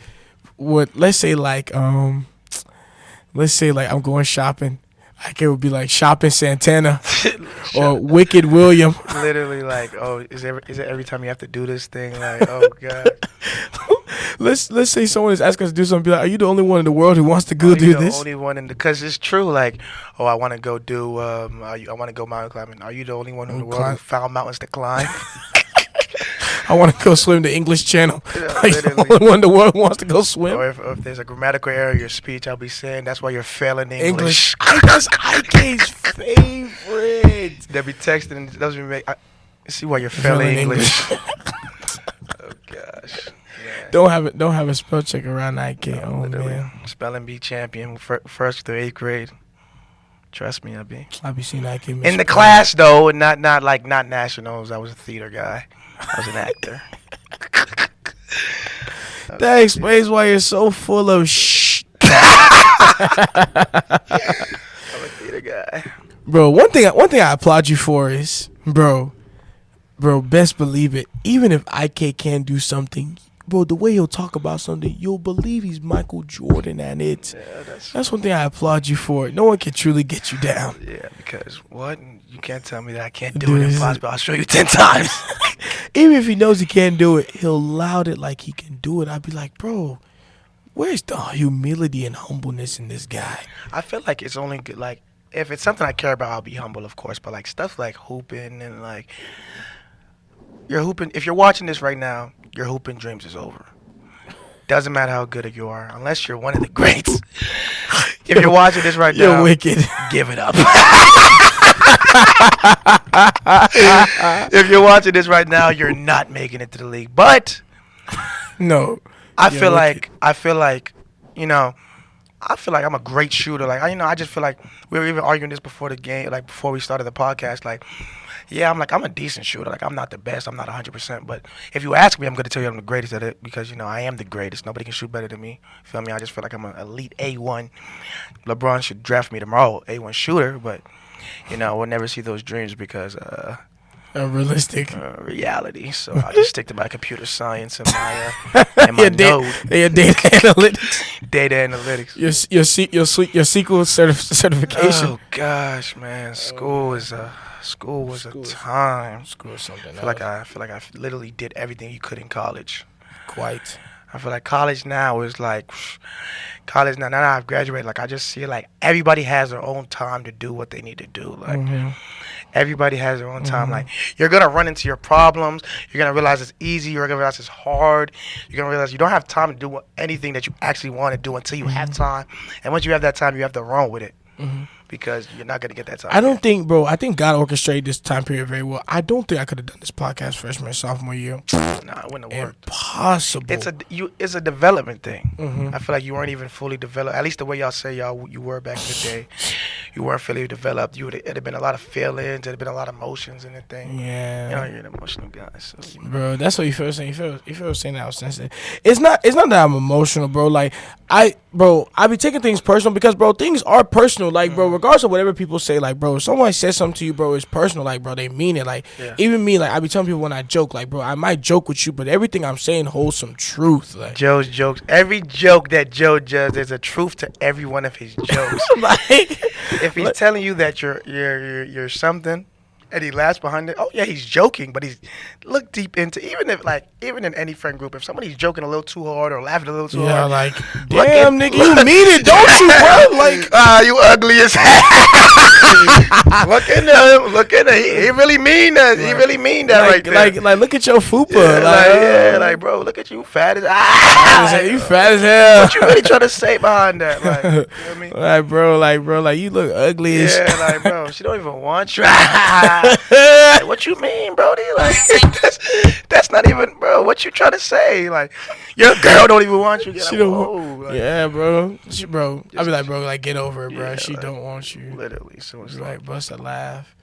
let's say I'm going shopping. It would be like Shopping Santana or Wicked William. Literally, like, oh, is it every time you have to do this thing? Like, oh god. Let's say someone is asking us to do something. Be like, are you the only one in the world who wants to go do this? Only one because it's true. Like, oh, I want to go do. I want to go mountain climbing. Are you the only one in the world who found mountains to climb? I want to go swim the English Channel. Are you the only one in the world who wants to go swim? Or if there's a grammatical error in your speech, I'll be saying that's why you're failing English. That's IK's favorite. They'll be texting and it doesn't make. See why you're failing English. Oh gosh. Yeah. Don't have a spell check around IK. No, man. Spelling bee champion, first through 8th grade. Trust me, I be. I be seeing that kid In the class though, not nationals. I was a theater guy. I was an actor. That explains why you're so full of shh. I'm a theater guy. Bro, one thing I applaud you for is, bro, best believe it. Even if IK can't do something, bro, the way he'll talk about something, you'll believe he's Michael Jordan, and that's one thing I applaud you for. No one can truly get you down. Yeah, because what? You can't tell me that I can't do it. Impossible. I'll show you 10 times. Even if he knows he can't do it, he'll loud it like he can do it. I'd be like, bro, where's the humility and humbleness in this guy? I feel like it's only good, like, if it's something I care about, I'll be humble, of course. But like stuff like hooping and like you're hooping. If you're watching this right now, your hooping dreams is over. Doesn't matter how good you are, unless you're one of the greats. If you're watching this right now, you're wicked. Give it up. If you're watching this right now, you're not making it to the league. But no, I feel like you know. I feel like I'm a great shooter. Like, I just feel like we were even arguing this before the game, like before we started the podcast. Like, yeah, I'm a decent shooter. Like, I'm not the best. I'm not 100%. But if you ask me, I'm going to tell you I'm the greatest at it because, I am the greatest. Nobody can shoot better than me. Feel me? I just feel like I'm an elite A1. LeBron should draft me tomorrow, A1 shooter. But, we'll never see those dreams because realistic reality. So I'll just stick to my computer science and my node. Your data analytics. Data analytics. Your SQL certification. Oh gosh, man, school was a time. School is something. I feel like I literally did everything you could in college. Quite. I feel like college now is like college now. Now that I've graduated, like I just see like everybody has their own time to do what they need to do. Like. Everybody has their own time. Like, you're going to run into your problems. You're going to realize it's easy. You're going to realize it's hard. You're going to realize you don't have time to do anything that you actually want to do until you have time. And once you have that time, you have to run with it. Because you're not going to get that time. I think God orchestrated this time period very well. I don't think I could have done this podcast freshman, sophomore year. Nah, it wouldn't have worked. Impossible. It's a development thing. I feel like you weren't even fully developed. At least the way y'all say you were back in the day. You weren't fully developed. It'd have been a lot of feelings. It'd have been a lot of emotions in the thing. Yeah. You're an emotional guy. So, Bro, that's what you feel saying. You feel saying that I was sensitive. It's not that I'm emotional, bro. Like I be taking things personal because, bro, things are personal. Like, bro, regardless of whatever people say, like, bro, if someone says something to you, bro, it's personal. Like, bro, they mean it. Like, even me, like, I be telling people when I joke, like, bro, I might joke with you, but everything I'm saying holds some truth. Like, Joe's jokes, every joke that Joe does, there's a truth to every one of his jokes. like, if he's telling you that you're something, and he laughs behind it. Oh yeah, he's joking, but he's look deep into even in any friend group. If somebody's joking a little too hard or laughing a little too hard, like damn nigga, you mean it, don't you, bro? Like you ugly as hell. Look at him. Look at him. He really mean that. He really mean that right there. Like look at your fupa. Like bro, look at you, fat as you fat as hell. What you really trying to say behind that? Like, you know what I mean? Like bro, like you look ugly as shit. Yeah, like bro, she don't even want you. Like, what you mean, Brody? Like that's not even, bro. What you trying to say? Like your girl don't even want you. She don't. Like, yeah, bro. I be like, bro, like get over it, bro. Yeah, she don't want you. Literally, so it's like bust a laugh.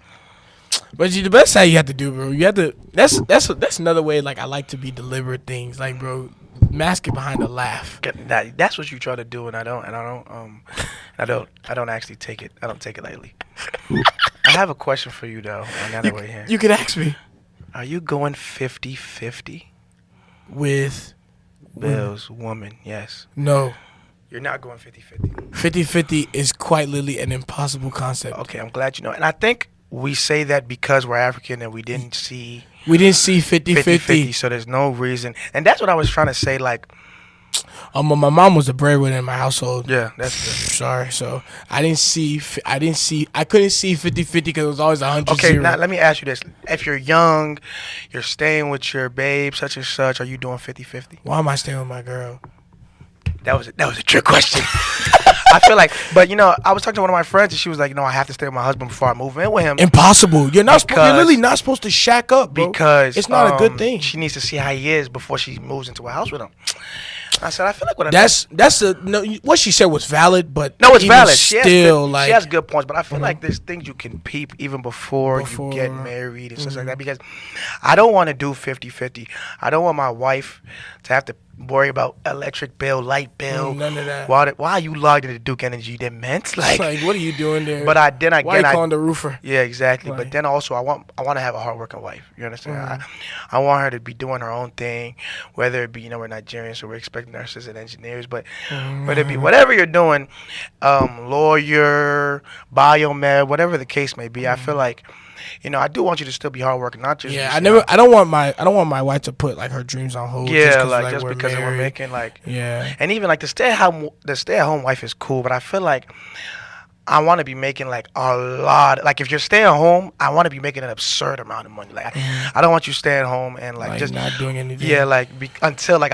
But the best thing you have to do, bro. You have to. That's another way. Like I like to be deliberate things. Like, bro, mask it behind a laugh. That's what you try to do, and I don't actually take it. I don't take it lightly. I have a question for you though. Another way here. You could ask me. Are you going 50-50 with Bill's woman? Yes. No. You're not going 50-50. 50-50 is quite literally an impossible concept. Okay, I'm glad you know. And I think we say that because we're African and we didn't see 50-50. So there's no reason. And that's what I was trying to say. Like, my mom was the breadwinner in my household. Yeah, that's good. Sorry, so I couldn't see 50-50 because it was always 100. Okay, now let me ask you this: if you're young, you're staying with your babe, such and such, are you doing 50-50? Why am I staying with my girl? That was a trick question. I feel like, but I was talking to one of my friends and she was like, I have to stay with my husband before I move in with him. Impossible. You're literally not supposed to shack up, bro. Because it's not a good thing. She needs to see how he is before she moves into a house with him. I said I feel like what that's a no. What she said was valid, but no, it's even valid. Still, like she has good points, but I feel like there's things you can peep even before you get before. married and stuff like that. Because I don't want to do 50-50. I don't want my wife to have to worry about electric bill, light bill. None of that. Why are you logged into Duke Energy? They're meant Like, what are you doing there? But why are you calling the roofer? Yeah, exactly. Like, but then also I want to have a hardworking wife. You understand? I want her to be doing her own thing, whether it be we're Nigerians, so we're expecting nurses and engineers, but whether it be whatever you're doing, lawyer, biomed, whatever the case may be. I feel like I do want you to still be hardworking, not just I don't want my wife to put like her dreams on hold. Yeah, just because we're making and even like the stay at home wife is cool, but I feel like I want to be making like a lot. Like if you're staying home, I want to be making an absurd amount of money. Like I don't want you staying home and like just not doing anything. Yeah, like until like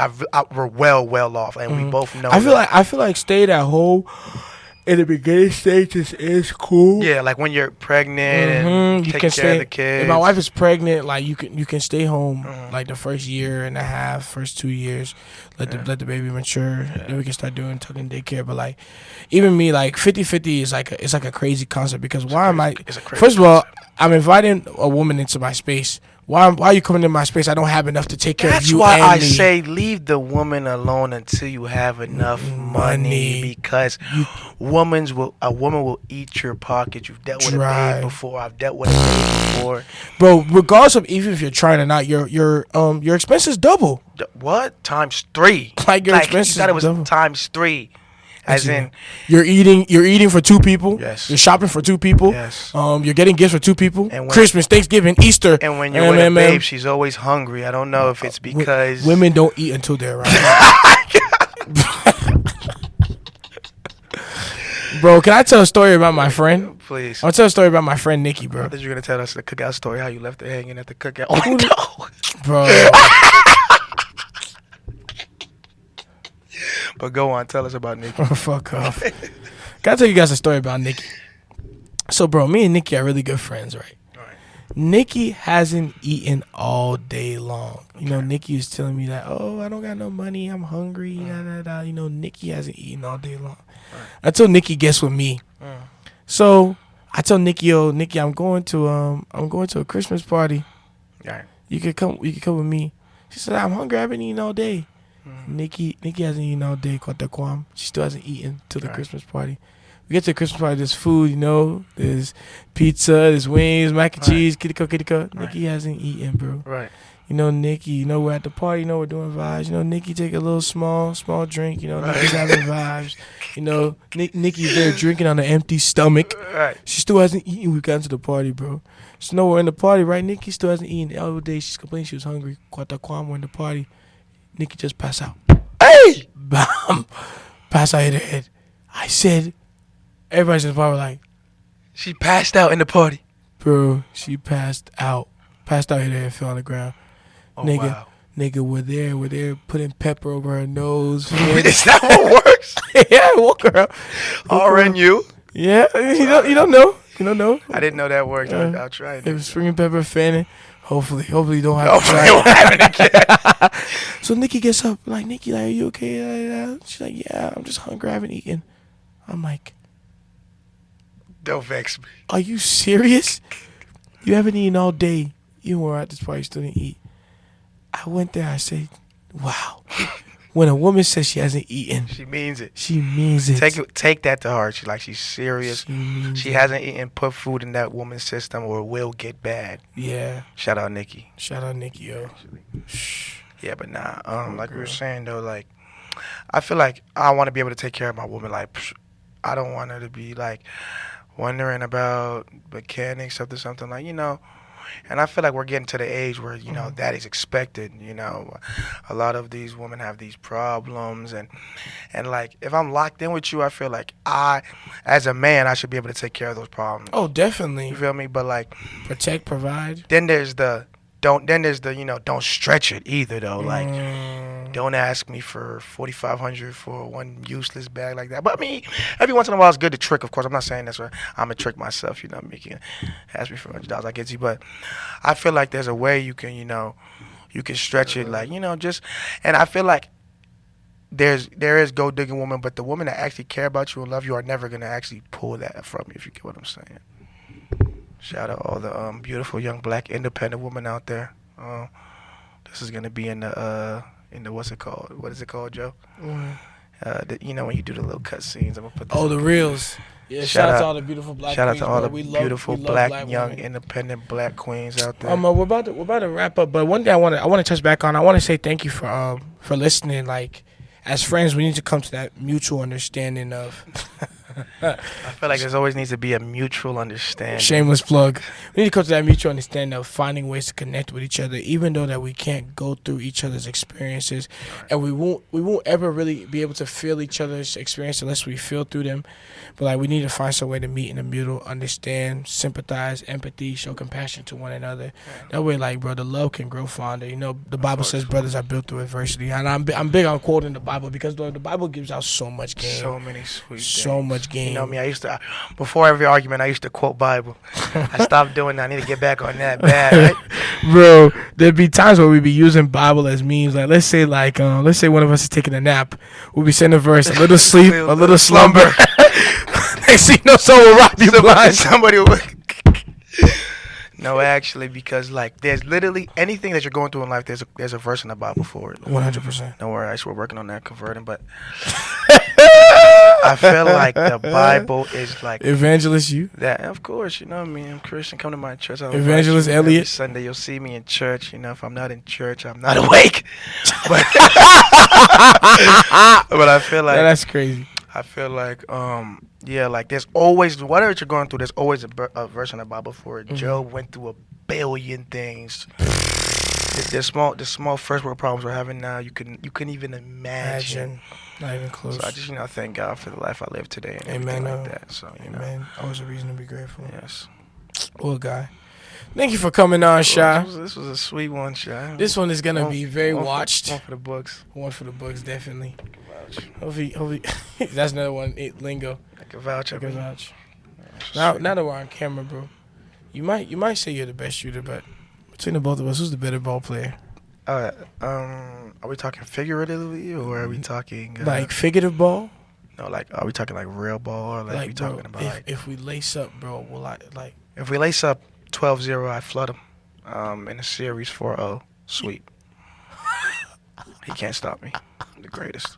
we're well off and we both know. I feel like staying at home in the beginning stages is cool. Yeah, like when you're pregnant and you taking care of the kids. If my wife is pregnant, like you can stay home like the first year and a half, first 2 years, let the baby mature. Then we can start doing tucking daycare. But like even me, like 50-50 is like it's like a crazy concept because first of all, I'm inviting a woman into my space. Why are you coming into my space? I don't have enough to take care of you and me. That's why I say leave the woman alone until you have enough money because a woman will eat your pocket. You've dealt with a babe before. I've dealt with a babe before. Bro, regardless of even if you're trying or not, your expenses double. What? Times 3. Like your expenses you thought it was double. Times 3. As in, you're eating for 2 people. Yes. You're shopping for 2 people. Yes. You're getting gifts for 2 people. And Christmas, Thanksgiving, Easter. And when you're with a babe, she's always hungry. I don't know if it's because women don't eat until they're around. Bro, can I tell a story about my friend? Please. I'll tell a story about my friend Nikki, bro. I thought you were gonna tell us the cookout story, how you left her hanging at the cookout. Oh no, bro. But go on, tell us about Nikki. Fuck off. Can I tell you guys a story about Nikki? So, bro, me and Nikki are really good friends, right? Nikki hasn't eaten all day long. Nikki was telling me that, oh, I don't got no money, I'm hungry, Nikki hasn't eaten all day long. Until Nikki gets with me. So I tell Nikki, Nikki, I'm going to a Christmas party. Right. You could come with me. She said, I'm hungry, I've been eating all day. Nikki hasn't eaten all day, Kwam. She still hasn't eaten till the Christmas party. We get to the Christmas party, there's food, there's pizza, there's wings, mac and cheese, kitty cut. Nikki hasn't eaten, bro. Right. Nikki, we're at the party, we're doing vibes. Nikki take a little small drink, Nikki's having vibes. Nikki's there drinking on an empty stomach. Right. She still hasn't eaten. We got into the party, bro. So we're in the party, right? Nikki still hasn't eaten. All day she's complaining she was hungry. Kwam, we're in the party. Nikki just passed out. Hey! Bam! Pass out, hit her head. I said, everybody's in the party like, she passed out in the party. Bro, she passed out. Passed out, hit her head, fell on the ground. Oh, wow. Nigga, we're there putting pepper over her nose. Is that what works? Yeah, woke her up. RNU? Yeah, you don't know. You don't know. I didn't know that worked. I'll try it. It was spring pepper, fanning. Hopefully you don't have to try it. So Nikki gets up, like, Nikki, like, are you okay? She's like, yeah, I'm just hungry, I haven't eaten. I'm like, don't vex me. Are you serious? You haven't eaten all day. You were at this party, still didn't eat. I went there, I said, wow. When a woman says she hasn't eaten, she means it. She means it. Take that to heart. She's serious. She hasn't eaten, put food in that woman's system, or it will get bad. Yeah. Shout out Nikki. Yo. Yeah, but nah. Like we were saying though, like I feel like I want to be able to take care of my woman. Like I don't want her to be like wondering about mechanics or something like And I feel like we're getting to the age where, that is expected. A lot of these women have these problems. And like, if I'm locked in with you, I feel like as a man, I should be able to take care of those problems. Oh, definitely. You feel me? But like, protect, provide. Then there's the, don't stretch it either, though. Like, don't ask me for $4,500 for one useless bag like that. But I mean, every once in a while it's good to trick. Of course, I'm not saying that's where I'm a trick myself. Making ask me for $100, I get you. But I feel like there's a way you can, you can stretch it, like just. And I feel like there is gold digging women, but the women that actually care about you and love you are never gonna actually pull that from you. If you get what I'm saying. Shout out all the beautiful young black independent women out there. This is gonna be in the what's it called? What is it called, Joe? You know when you do the little cut scenes, I'm gonna put. The reels. Yeah, shout out to all the beautiful black Shout queens. out to all bro. the beautiful black young women. independent black queens out there. We're about to wrap up, but one thing I want to touch back on. I want to say thank you for listening. Like, as friends, we need to come to that mutual understanding of. I feel like there always needs to be a mutual understanding. Shameless plug. We need to come to that mutual understanding of finding ways to connect with each other, even though that we can't go through each other's experiences, and we won't ever really be able to feel each other's experience unless we feel through them. But like, we need to find some way to meet in the middle, understand, sympathize, empathy, show compassion to one another. That way, like, bro, the love can grow fonder. You know, the Bible says brothers are built through adversity, and I'm big on quoting the Bible because the Bible gives out so much game, so many sweet so things. much game. You know me, I used to, before every argument, I used to quote Bible. I stopped doing that. I need to get back on that bad, right? Bro, there'd be times where we'd be using Bible as memes. Like, let's say one of us is taking a nap. We'll be saying a verse, a little sleep, a little slumber. Next thing you know, someone will rob you blind. Somebody will. No, actually, because like there's literally anything that you're going through in life, there's a verse in the Bible for it. 100%. Don't worry, we're working on that converting, but I feel like the Bible is like Evangelist, you? that. Of course, you know what I mean. I'm Christian. Come to my church. Evangelist Elliot. Every Sunday, you'll see me in church. You know, if I'm not in church, I'm not awake. But I feel like that's crazy. I feel like yeah, like there's always whatever you're going through. There's always a verse in the Bible for it. Job went through a billion things. The small first world problems we're having now, you couldn't even imagine. Not even close. So I just thank God for the life I live today and Amen. everything like that. So Amen. Always a reason to be grateful. Yes. Well, guy, thank you for coming on, Shy. This was a sweet one, Shy. This one is gonna be very watched. One for the books. One for the books, definitely. Hopefully, that's another one. Lingo. I can vouch. I can vouch. Now that we're on camera, bro, you might say you're the best shooter, but between the both of us, who's the better ball player? Are we talking figuratively or are we talking like figurative ball? No, like are we talking like real ball or like we talking bro, about if we lace up, bro, will I like? If we lace up 12-0, I flood him. In a series 4-0, sweep. He can't stop me. I'm the greatest.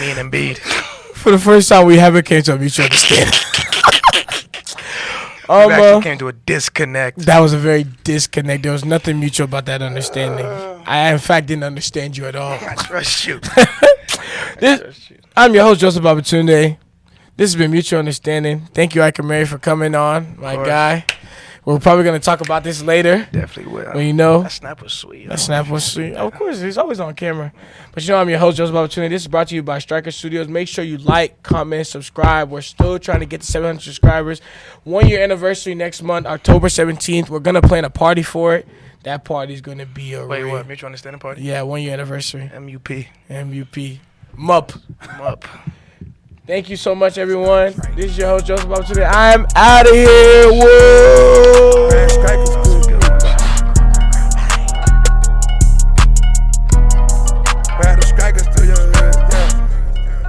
Me and Embiid. For the first time, we haven't came to a mutual understanding. We actually came to a disconnect. That was a very disconnect. There was nothing mutual about that understanding. I, in fact, didn't understand you at all. I trust you. I'm your host, Joseph Babatunde. This has been Mutual Understanding. Thank you, Amiri, for coming on, my guy. We're probably going to talk about this later. Definitely will. When you know. That snap was sweet. That snap was sweet. Of course, he's always on camera. But you know, I'm your host, Joseph Babatunde. This is brought to you by Striker Studios. Make sure you like, comment, subscribe. We're still trying to get to 700 subscribers. 1 year anniversary next month, October 17th. We're going to plan a party for it. That party is going to be a Wait, what? Mutual Understanding party? Yeah, 1 year anniversary. MUP. MUP. MUP. Thank you so much, everyone. This is your host, Joseph Babatunde. I'm out of here. Whoa.